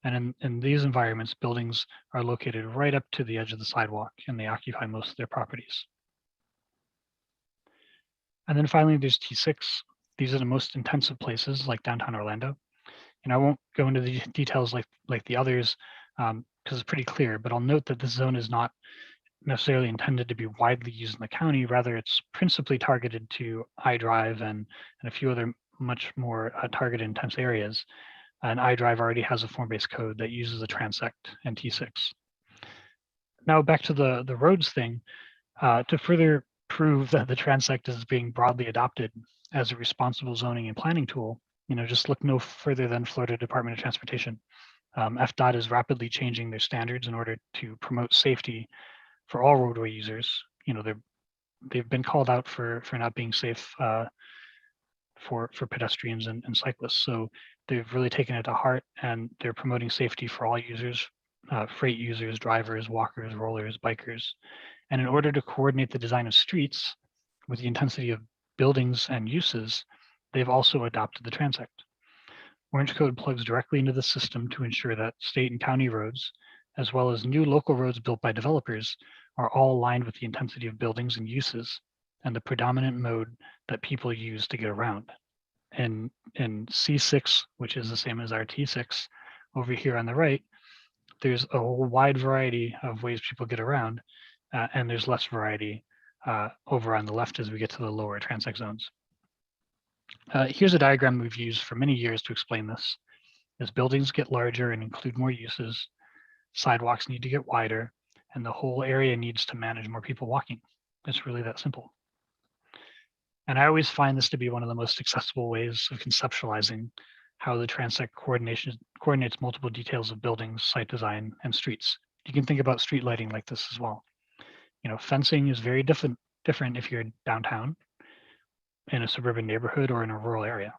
And in these environments, buildings are located right up to the edge of the sidewalk, and they occupy most of their properties. And then finally, there's T6. These are the most intensive places like downtown Orlando. And I won't go into the details like the others because it's pretty clear, but I'll note that this zone is not necessarily intended to be widely used in the county. Rather, it's principally targeted to iDrive and a few other much more target intense areas. And iDrive already has a form-based code that uses a transect and T6. Now back to the roads thing, to further prove that the transect is being broadly adopted as a responsible zoning and planning tool, just look no further than Florida Department of Transportation. FDOT is rapidly changing their standards in order to promote safety for all roadway users. They've been called out for not being safe for pedestrians and cyclists. So they've really taken it to heart, and they're promoting safety for all users, freight users, drivers, walkers, rollers, bikers. And in order to coordinate the design of streets with the intensity of buildings and uses, they've also adopted the transect. Orange Code plugs directly into the system to ensure that state and county roads, as well as new local roads built by developers, are all aligned with the intensity of buildings and uses and the predominant mode that people use to get around. And in C6, which is the same as our T6, over here on the right, there's a whole wide variety of ways people get around, and there's less variety over on the left as we get to the lower transect zones. Here's a diagram we've used for many years to explain this. As buildings get larger and include more uses, sidewalks need to get wider, and the whole area needs to manage more people walking. It's really that simple. And I always find this to be one of the most accessible ways of conceptualizing how the transect coordinates multiple details of buildings, site design, and streets. You can think about street lighting like this as well. Fencing is very different if you're downtown, in a suburban neighborhood, or in a rural area.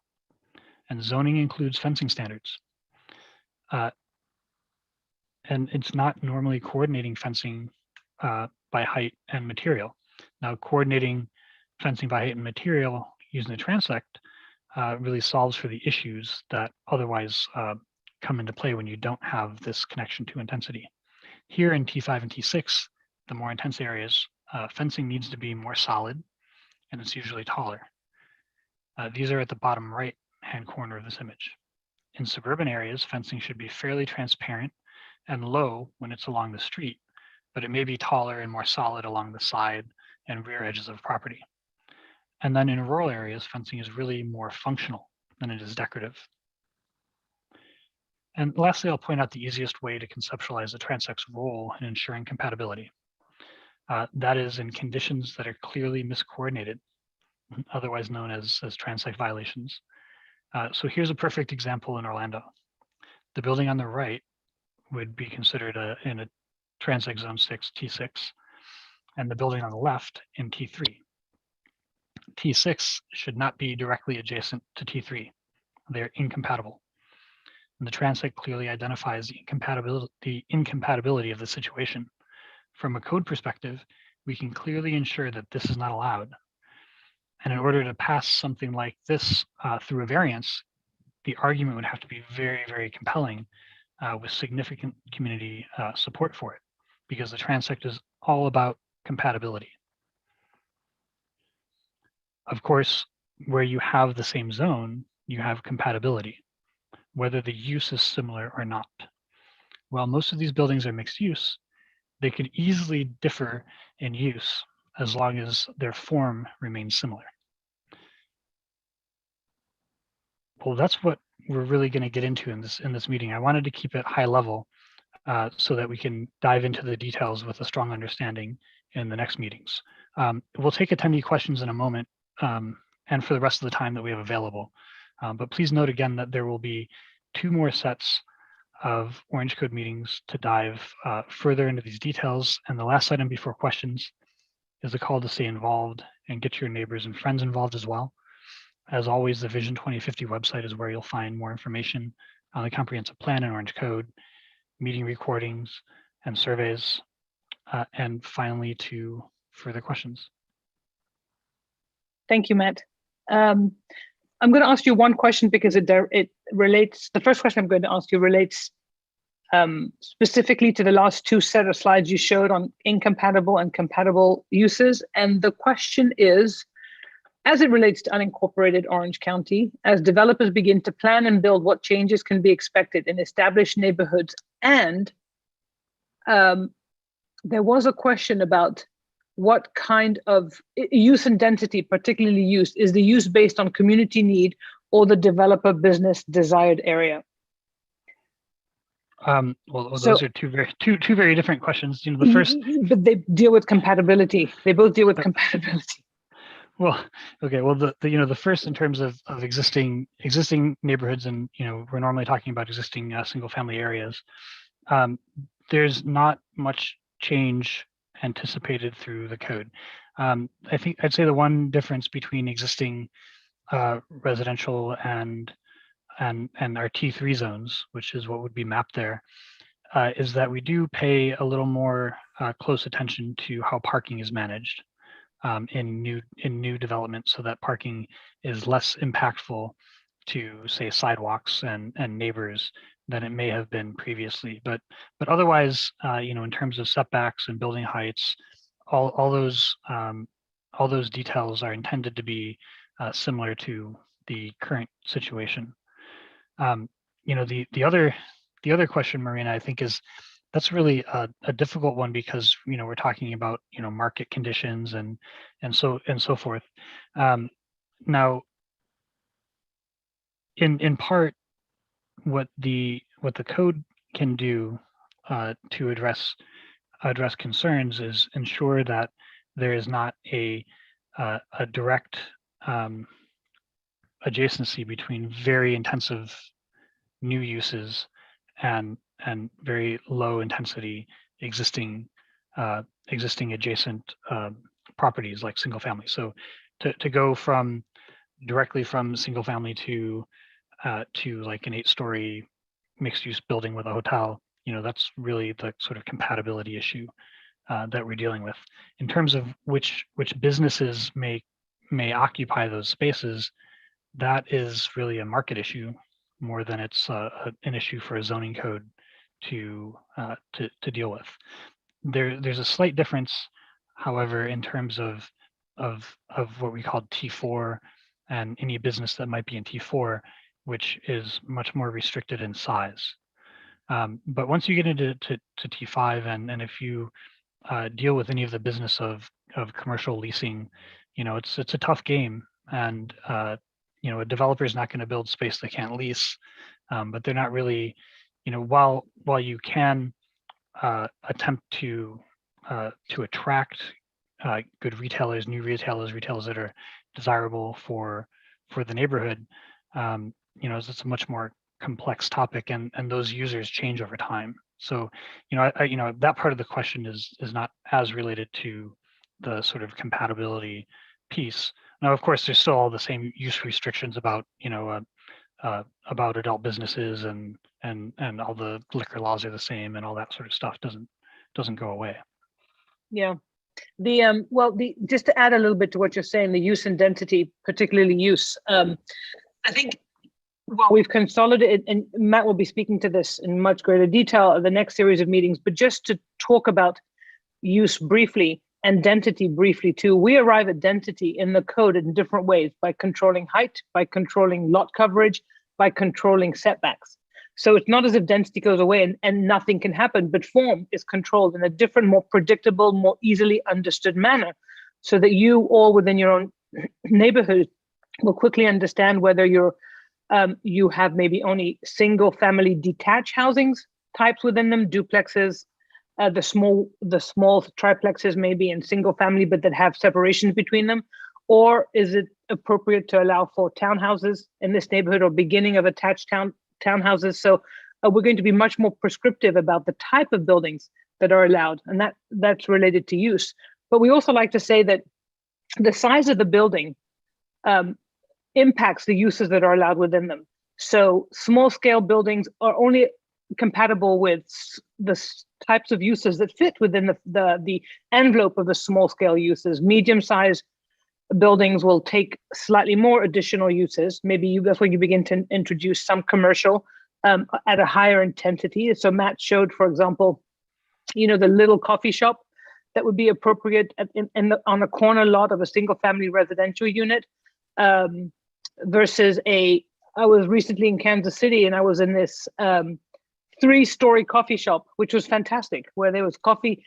And zoning includes fencing standards. And it's not normally coordinating fencing by height and material. Now, coordinating fencing by height and material using the transect really solves for the issues that otherwise come into play when you don't have this connection to intensity. Here in T5 and T6, the more intense areas, fencing needs to be more solid, and it's usually taller. These are at the bottom right-hand corner of this image. In suburban areas, fencing should be fairly transparent and low when it's along the street, but it may be taller and more solid along the side and rear edges of property. And then in rural areas, fencing is really more functional than it is decorative. And lastly, I'll point out the easiest way to conceptualize the transect's role in ensuring compatibility. That is in conditions that are clearly miscoordinated, otherwise known as transect violations. So here's a perfect example in Orlando. The building on the right would be considered in a transect zone 6, T6, and the building on the left in T3. T6 should not be directly adjacent to T3. They're incompatible. And the transect clearly identifies the incompatibility of the situation. From a code perspective, we can clearly ensure that this is not allowed. And in order to pass something like this through a variance, the argument would have to be very, very compelling with significant community support for it, because the transect is all about compatibility. Of course, where you have the same zone, you have compatibility, whether the use is similar or not. While most of these buildings are mixed use, they could easily differ in use as long as their form remains similar. Well, that's what we're really going to get into in this meeting. I wanted to keep it high level so that we can dive into the details with a strong understanding in the next meetings. We'll take attendee questions in a moment and for the rest of the time that we have available. But please note again that there will be 2 more sets of Orange Code meetings to dive further into these details. And the last item before questions is a call to stay involved and get your neighbors and friends involved as well. As always, the Vision 2050 website is where you'll find more information on the comprehensive plan and Orange Code, meeting recordings and surveys, and finally to further questions. Thank you, Matt. I'm going to ask you one question because it relates, the first question I'm going to ask you relates specifically to the last 2 set of slides you showed on incompatible and compatible uses. And the question is, as it relates to unincorporated Orange County, as developers begin to plan and build, what changes can be expected in established neighborhoods? And there was a question about what kind of use and density, particularly use, is the use based on community need or the developer business desired area? Well, those are two very different questions. You know, the first, but they deal with compatibility. They both deal with compatibility. Well, okay. Well, the first in terms of existing neighborhoods, and we're normally talking about existing single family areas. There's not much change anticipated through the code. I'd say the one difference between existing residential and our T3 zones, which is what would be mapped there, is that we do pay a little more close attention to how parking is managed in new development, so that parking is less impactful to, say, sidewalks and neighbors than it may have been previously. But otherwise, in terms of setbacks and building heights, all those details are intended to be similar to the current situation. The other question, Marina, I think that's really a difficult one, because we're talking about market conditions and so forth. Now, in part, what the code can do to address concerns is ensure that there is not a direct adjacency between very intensive new uses and very low intensity existing adjacent properties like single family. So to go directly from single family to like an 8-story mixed use building with a hotel, that's really the sort of compatibility issue that we're dealing with. In terms of which businesses may occupy those spaces, that is really a market issue more than it's an issue for a zoning code to deal with. There's a slight difference, however, in terms of what we call T4 and any business that might be in T4, which is much more restricted in size. But once you get into T5, and if you deal with any of the business of commercial leasing, it's a tough game, and a developer is not going to build space they can't lease, but they're not really, while you can attempt to attract good retailers, new retailers that are desirable for the neighborhood, it's a much more complex topic, and those users change over time. So, that part of the question is not as related to the sort of compatibility piece. Now, of course, there's still all the same use restrictions about, about adult businesses and all the liquor laws are the same and all that sort of stuff doesn't go away. Yeah. Just to add a little bit to what you're saying, the use and density, particularly use, I think we've consolidated, and Matt will be speaking to this in much greater detail in the next series of meetings, but just to talk about use briefly and density briefly too, we arrive at density in the code in different ways, by controlling height, by controlling lot coverage, by controlling setbacks. So it's not as if density goes away and nothing can happen, but form is controlled in a different, more predictable, more easily understood manner, so that you all within your own neighborhood will quickly understand whether you have maybe only single family detached housings types within them, duplexes, the small triplexes maybe in single family, but that have separations between them, or is it appropriate to allow for townhouses in this neighborhood or beginning of attached townhouses? So we're going to be much more prescriptive about the type of buildings that are allowed, and that's related to use. But we also like to say that the size of the building impacts the uses that are allowed within them. So small scale buildings are only compatible with the types of uses that fit within the envelope of the small scale uses. Medium sized buildings will take slightly more additional uses. Maybe that's where you begin to introduce some commercial at a higher intensity. So Matt showed, for example, the little coffee shop that would be appropriate on a corner lot of a single family residential unit, versus I was recently in Kansas City and I was in this 3-story coffee shop, which was fantastic, where there was cafe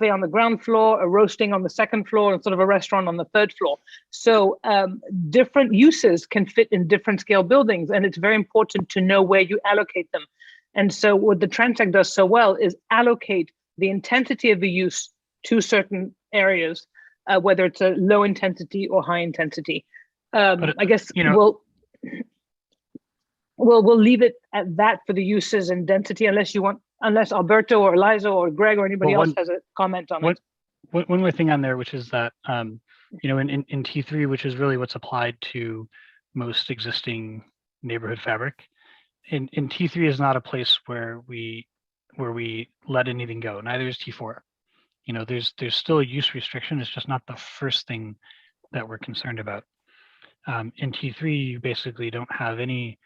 on the ground floor, a roasting on the second floor, and sort of a restaurant on the third floor. So different uses can fit in different scale buildings, and it's very important to know where you allocate them. And so what the transect does so well is allocate the intensity of the use to certain areas, whether it's a low intensity or high intensity. I guess we'll leave it at that for the uses and density, unless Alberto or Eliza or Greg or anybody else has a comment on it. One more thing on there, which is that in T3, which is really what's applied to most existing neighborhood fabric, in T3 is not a place where we let anything go. Neither is T4. There's still a use restriction. It's just not the first thing that we're concerned about. In T3, you basically don't have any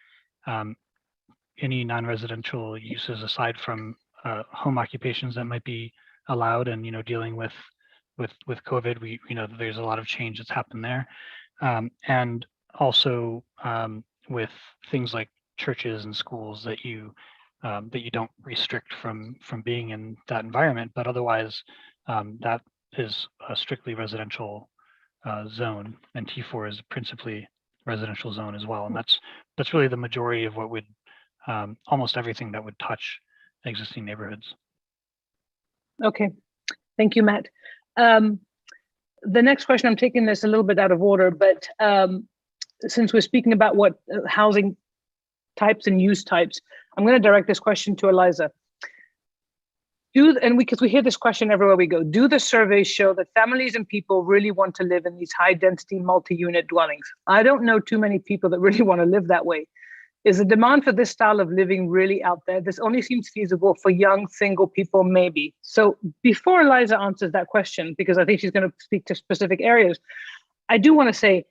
non-residential uses aside from home occupations that might be allowed, and dealing with COVID, there's a lot of change that's happened there, and also with things like churches and schools that you don't restrict from being in that environment, but otherwise that is a strictly residential zone, and T4 is principally residential zone as well, and that's really the majority of what would almost everything that would touch existing neighborhoods. Okay, thank you, Matt. The next question, I'm taking this a little bit out of order, but since we're speaking about what housing types and use types, I'm going to direct this question to Eliza. Because we hear this question everywhere we go, do the surveys show that families and people really want to live in these high density multi-unit dwellings? I don't know too many people that really want to live that way. Is the demand for this style of living really out there? This only seems feasible for young single people, maybe. So before Eliza answers that question, because I think she's going to speak to specific areas, I do want to say,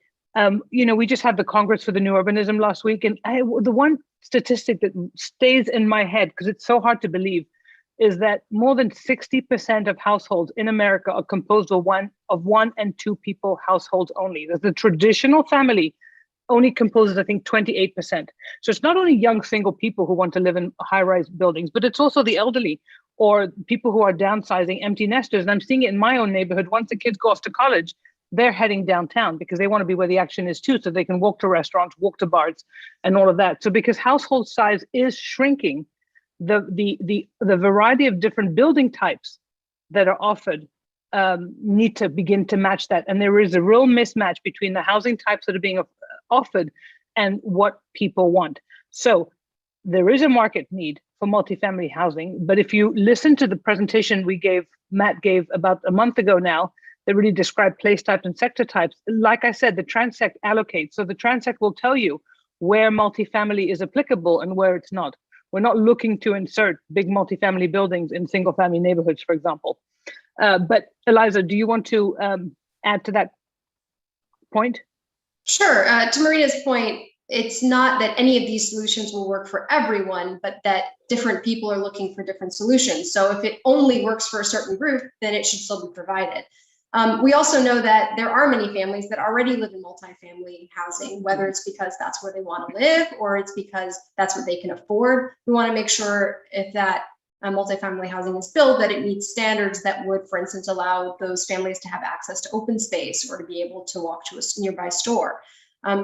we just had the Congress for the New Urbanism last week, and the one statistic that stays in my head, because it's so hard to believe, is that more than 60% of households in America are composed of one and two people households only. The traditional family only composes, I think, 28%. So it's not only young single people who want to live in high-rise buildings, but it's also the elderly or people who are downsizing, empty nesters. And I'm seeing it in my own neighborhood. Once the kids go off to college, they're heading downtown because they want to be where the action is too, so they can walk to restaurants, walk to bars, and all of that. So because household size is shrinking, the variety of different building types that are offered need to begin to match that. And there is a real mismatch between the housing types that are being offered and what people want. So there is a market need for multifamily housing, but if you listen to the presentation Matt gave about a month ago now, that really describe place types and sector types. Like I said, the transect allocates. So the transect will tell you where multifamily is applicable and where it's not. We're not looking to insert big multifamily buildings in single family neighborhoods, for example. But Eliza, do you want to add to that point? Sure. To Marina's point, it's not that any of these solutions will work for everyone, but that different people are looking for different solutions. So if it only works for a certain group, then it should still be provided. We also know that there are many families that already live in multifamily housing, whether it's because that's where they want to live or it's because that's what they can afford. We want to make sure if that multifamily housing is built, that it meets standards that would, for instance, allow those families to have access to open space or to be able to walk to a nearby store.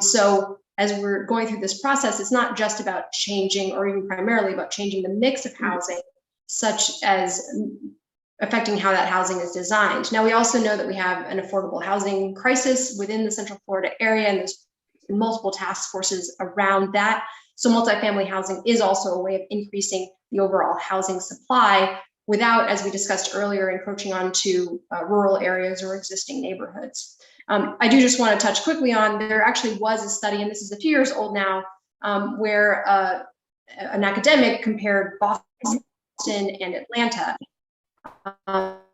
So as we're going through this process, it's not just about changing, or even primarily about changing the mix of housing, such as affecting how that housing is designed. Now, we also know that we have an affordable housing crisis within the Central Florida area, and there's multiple task forces around that. So multifamily housing is also a way of increasing the overall housing supply without, as we discussed earlier, encroaching onto rural areas or existing neighborhoods. I do just want to touch quickly on, there actually was a study, and this is a few years old now, where an academic compared Boston and Atlanta.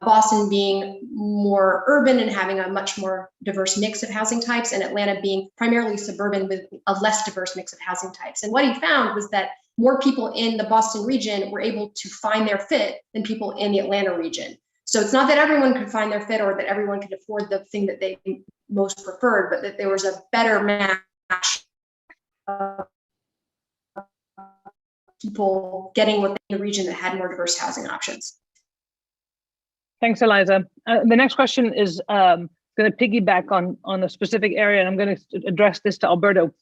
Boston being more urban and having a much more diverse mix of housing types, and Atlanta being primarily suburban with a less diverse mix of housing types. And what he found was that more people in the Boston region were able to find their fit than people in the Atlanta region. So it's not that everyone could find their fit or that everyone could afford the thing that they most preferred, but that there was a better match of people getting within the region that had more diverse housing options. Thanks, Eliza. The next question is going to piggyback on a specific area, and I'm going to address this to Alberto.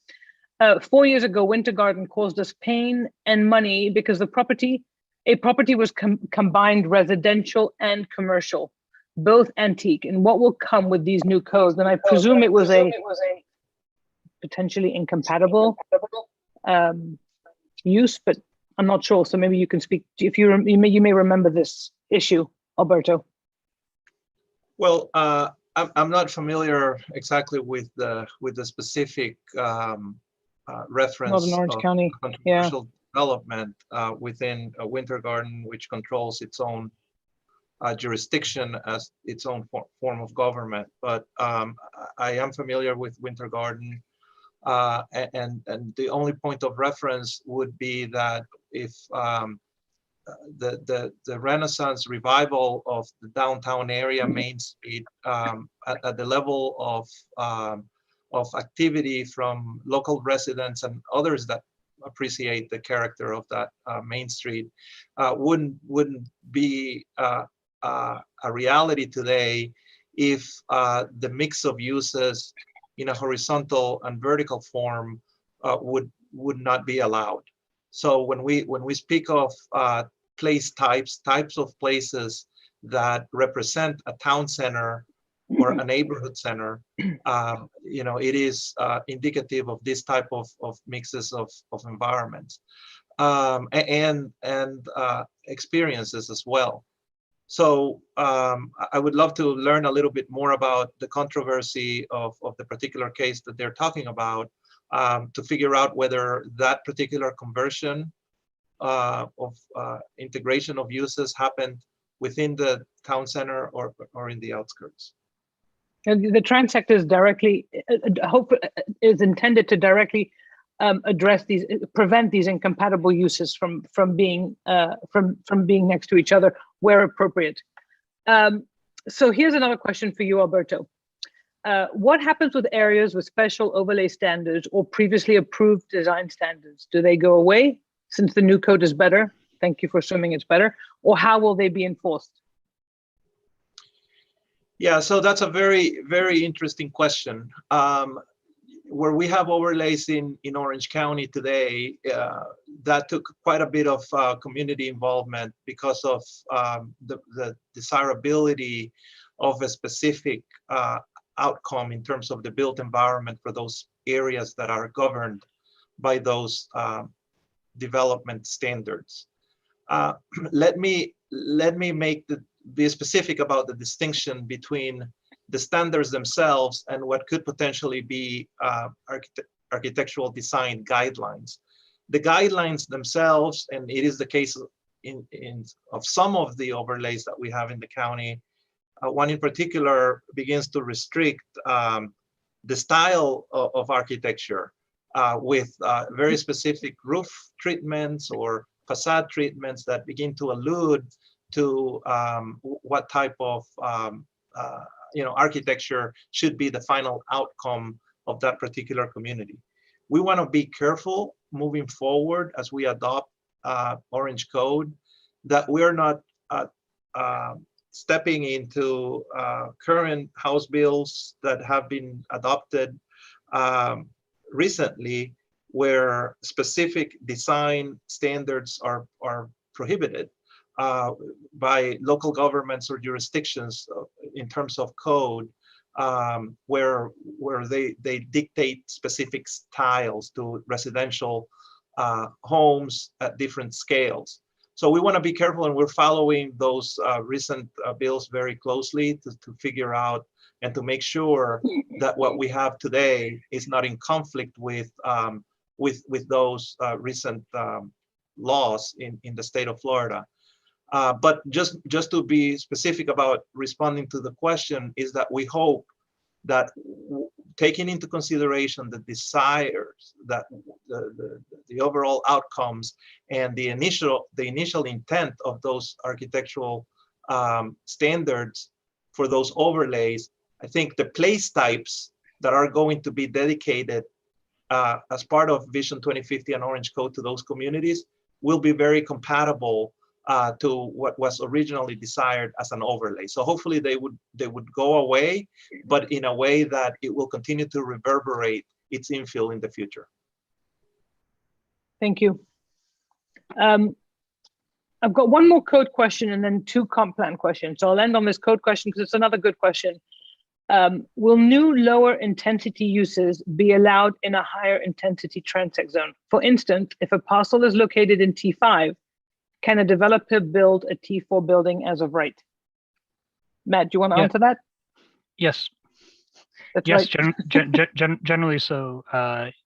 4 years ago, Winter Garden caused us pain and money because a property was combined residential and commercial, both antique. And what will come with these new codes? And I presume it was a potentially incompatible use, but I'm not sure. So maybe you can speak if you may remember this issue, Alberto. Well, I'm not familiar exactly with the specific reference Northern Orange of County, controversial development within a Winter Garden, which controls its own jurisdiction as its own form of government. But I am familiar with Winter Garden, and the only point of reference would be that if the Renaissance revival of the downtown area, Main Street, at the level of activity from local residents and others that appreciate the character of that Main Street, wouldn't be a reality today if the mix of uses in a horizontal and vertical form would not be allowed. So when we speak of place types of places that represent a town center or a neighborhood center, it is indicative of this type of mixes of environments and experiences as well. So I would love to learn a little bit more about the controversy of the particular case that they're talking about, to figure out whether that particular conversion of integration of uses happened within the town center or in the outskirts. And the transect is directly, is intended to directly address these, prevent these incompatible uses from being next to each other where appropriate. So here's another question for you, Alberto. What happens with areas with special overlay standards or previously approved design standards? Do they go away since the new code is better? Thank you for assuming it's better. Or how will they be enforced? Yeah, so that's a very, very interesting question. Where we have overlays in Orange County today, that took quite a bit of community involvement because of the desirability of a specific outcome in terms of the built environment for those areas that are governed by those development standards. Let me be specific about the distinction between the standards themselves and what could potentially be architectural design guidelines. The guidelines themselves, and it is the case of some of the overlays that we have in the county, one in particular begins to restrict the style of architecture with very specific roof treatments or facade treatments that begin to allude to what type of architecture should be the final outcome of that particular community. We want to be careful moving forward as we adopt Orange Code that we're not stepping into current House bills that have been adopted recently, where specific design standards are prohibited by local governments or jurisdictions in terms of code, where they dictate specific styles to residential homes at different scales. So we want to be careful, and we're following those recent bills very closely to figure out and to make sure that what we have today is not in conflict with those recent laws in the state of Florida. But just to be specific about responding to the question is that we hope that taking into consideration the desires, that the overall outcomes and the initial intent of those architectural standards for those overlays, I think the place types that are going to be dedicated as part of Vision 2050 and Orange Code to those communities will be very compatible to what was originally desired as an overlay. So hopefully they would go away, but in a way that it will continue to reverberate its infill in the future. Thank you. I've got one more code question and then two comp plan questions. So I'll end on this code question because it's another good question. Will new lower intensity uses be allowed in a higher intensity transect zone? For instance, if a parcel is located in T5, can a developer build a T4 building as of right? Matt, do you want to answer that? Yes. That's yes, right. Generally so.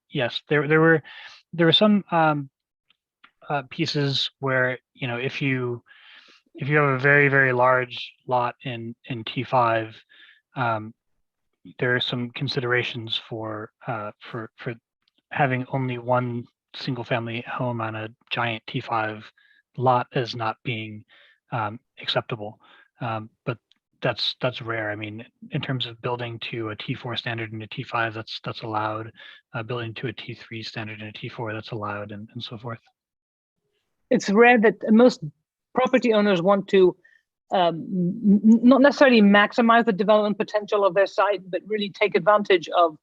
Yes, there were some pieces where, if you have a very, very large lot in T5, there are some considerations for having only one single family home on a giant T5 lot as not being acceptable. But that's rare. I mean, in terms of building to a T4 standard and a T5, that's allowed. Building to a T3 standard and a T4, that's allowed, and so forth. It's rare that most property owners want to not necessarily maximize the development potential of their site, but really take advantage of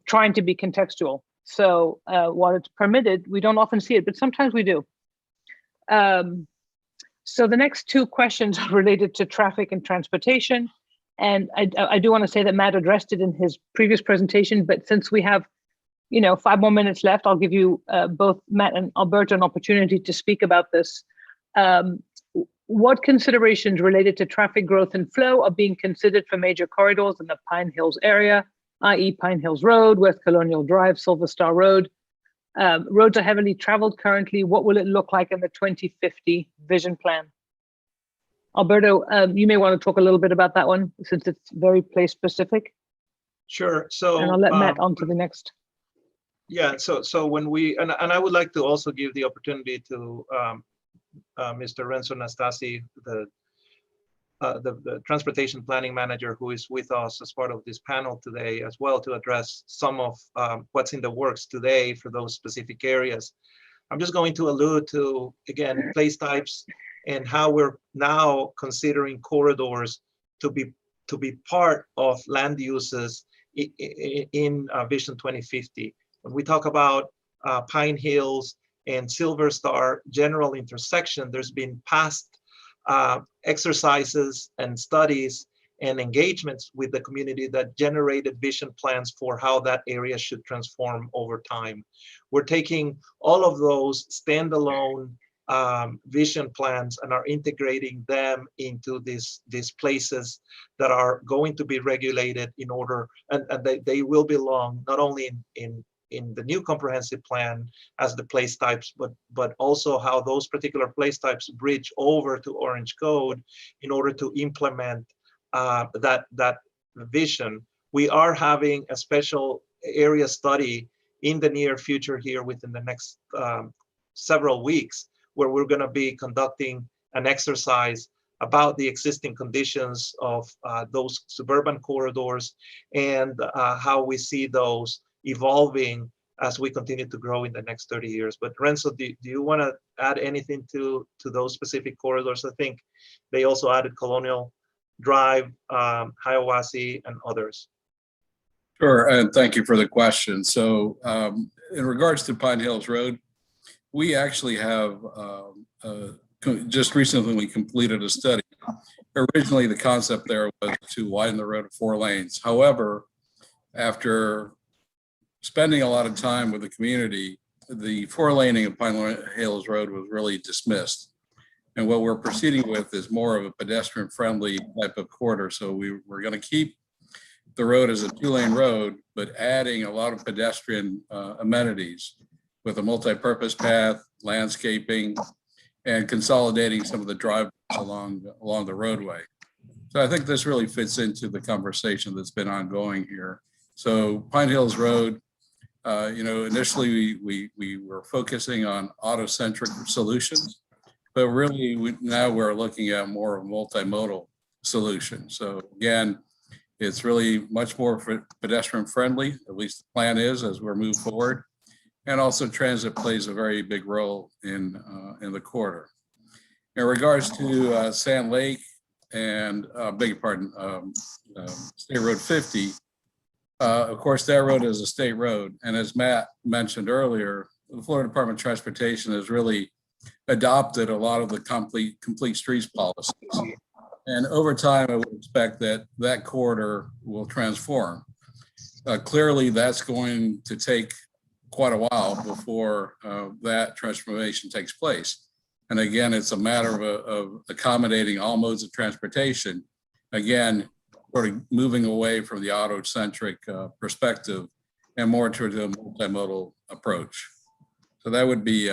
trying to be contextual. So while it's permitted, we don't often see it, but sometimes we do. So the next two questions are related to traffic and transportation. And I do want to say that Matt addressed it in his previous presentation, but since we have 5 more minutes left, I'll give you both Matt and Alberto an opportunity to speak about this. What considerations related to traffic growth and flow are being considered for major corridors in the Pine Hills area, i.e. Pine Hills Road, West Colonial Drive, Silver Star Road? Roads are heavily traveled currently. What will it look like in the 2050 vision plan? Alberto, you may want to talk a little bit about that one since it's very place specific. Sure. So, and I'll let Matt on to the next. Yeah. So when we and I would like to also give the opportunity to Mr. Renzo Nastasi, the transportation planning manager, who is with us as part of this panel today as well, to address some of what's in the works today for those specific areas. I'm just going to allude to, again, place types and how we're now considering corridors to be part of land uses in Vision 2050. When we talk about Pine Hills and Silver Star general intersection, there's been past exercises and studies and engagements with the community that generated vision plans for how that area should transform over time. We're taking all of those standalone vision plans and are integrating them into these places that are going to be regulated in order, and they will belong not only in the new comprehensive plan as the place types, but also how those particular place types bridge over to Orange Code in order to implement that vision. We are having a special area study in the near future here within the next several weeks, where we're going to be conducting an exercise about the existing conditions of those suburban corridors and how we see those evolving as we continue to grow in the next 30 years. But Renzo, do you want to add anything to those specific corridors? I think they also added Colonial Drive, Hiawassee, and others. Sure, and thank you for the question. So in regards to Pine Hills Road, we actually have just recently completed a study. Originally, the concept there was to widen the road to 4 lanes. However, after spending a lot of time with the community, the 4-laning of Pine Hills Road was really dismissed. And what we're proceeding with is more of a pedestrian-friendly type of corridor. So we're going to keep the road as a 2-lane road, but adding a lot of pedestrian amenities with a multi-purpose path, landscaping, and consolidating some of the driveways along the roadway. So I think this really fits into the conversation that's been ongoing here. So Pine Hills Road, initially we were focusing on auto-centric solutions, but really now we're looking at more of a multimodal solution. So again, it's really much more pedestrian friendly, at least the plan is as we're moving forward. And also transit plays a very big role in the corridor. In regards to Sand Lake and beg your pardon, State Road 50, of course, that road is a state road. And as Matt mentioned earlier, the Florida Department of Transportation has really adopted a lot of the complete streets policies. And over time, I would expect that corridor will transform. Clearly, that's going to take quite a while before that transformation takes place. And again, it's a matter of accommodating all modes of transportation. Again, sort of moving away from the auto-centric perspective and more towards a multimodal approach. So that would be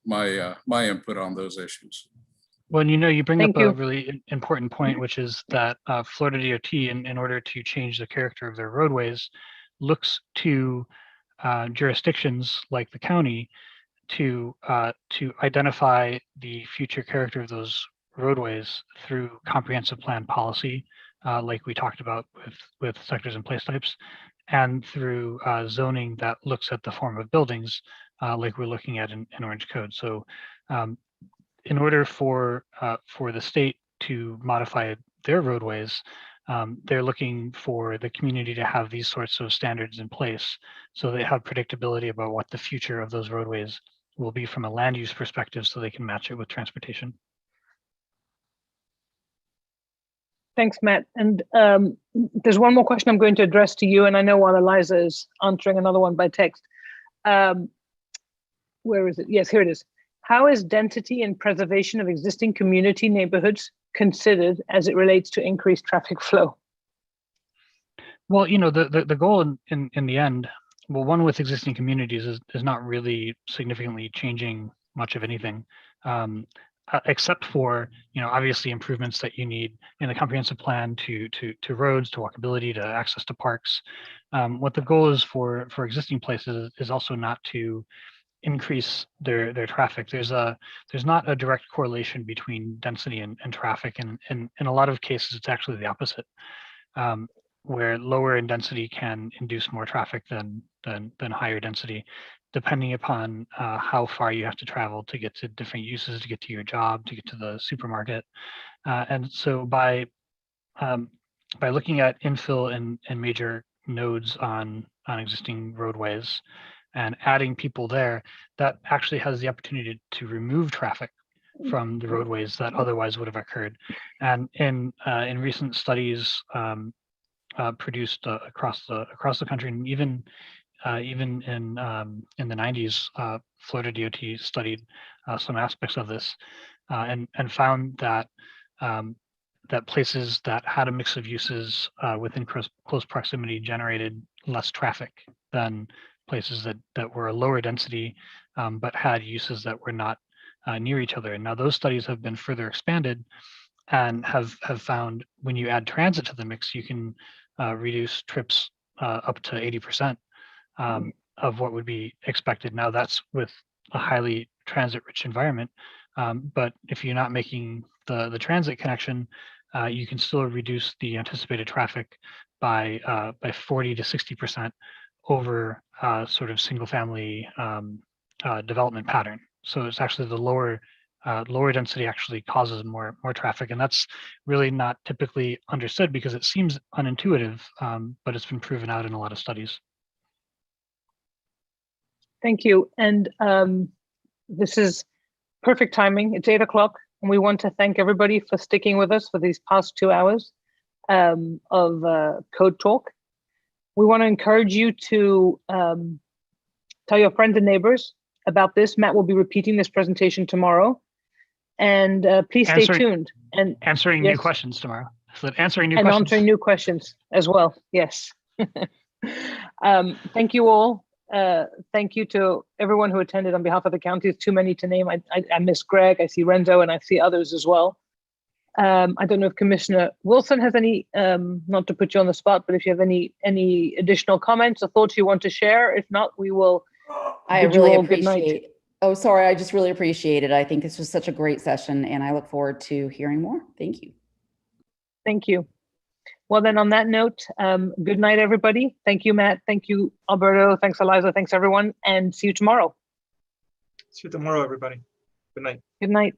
my input on those issues. Well, you bring up a really important point, which is that Florida DOT, in order to change the character of their roadways, looks to jurisdictions like the county to identify the future character of those roadways through comprehensive plan policy, like we talked about with sectors and place types, and through zoning that looks at the form of buildings, like we're looking at in Orange Code. So in order for the state to modify their roadways, they're looking for the community to have these sorts of standards in place, so they have predictability about what the future of those roadways will be from a land use perspective, so they can match it with transportation. Thanks, Matt. And there's one more question I'm going to address to you, and I know while Eliza is answering another one by text. Where is it? Yes, here it is. How is density and preservation of existing community neighborhoods considered as it relates to increased traffic flow? Well, the goal in the end, well, one with existing communities is not really significantly changing much of anything, except for, obviously improvements that you need in the comprehensive plan to roads, to walkability, to access to parks. What the goal is for existing places is also not to increase their traffic. There's not a direct correlation between density and traffic, and in a lot of cases it's actually the opposite, where lower in density can induce more traffic than higher density, depending upon how far you have to travel to get to different uses, to get to your job, to get to the supermarket. And so by looking at infill and major nodes on existing roadways and adding people there, that actually has the opportunity to remove traffic from the roadways that otherwise would have occurred. And in recent studies produced across the country, and even even in the 90s, Florida DOT studied some aspects of this and found that that places that had a mix of uses within close proximity generated less traffic than places that were a lower density but had uses that were not near each other. And now those studies have been further expanded and have found when you add transit to the mix, you can reduce trips up to 80% of what would be expected. Now that's with a highly transit-rich environment. But if you're not making the transit connection, you can still reduce the anticipated traffic by 40 to 60% over sort of single-family development pattern. So it's actually the lower density actually causes more traffic, and that's really not typically understood because it seems unintuitive, but it's been proven out in a lot of studies. Thank you. And this is perfect timing. It's 8 o'clock, and we want to thank everybody for sticking with us for these past 2 hours of Code Talk. We want to encourage you to tell your friends and neighbors about this. Matt will be repeating this presentation tomorrow. And please stay tuned. And answering new questions tomorrow. So answering new questions. And answering new questions as well. Yes. Thank you all. Thank you to everyone who attended on behalf of the county. It's too many to name. I miss Greg, I see Renzo, and I see others as well. I don't know if Commissioner Wilson has any, not to put you on the spot, but if you have any additional comments or thoughts you want to share. If not, we will bid you all good night. Oh, sorry. I just really appreciate it. I think this was such a great session, and I look forward to hearing more. Thank you. Thank you. Well, then on that note, good night, everybody. Thank you, Matt. Thank you, Alberto. Thanks, Eliza. Thanks, everyone. And see you tomorrow. See you tomorrow, everybody. Good night. Good night.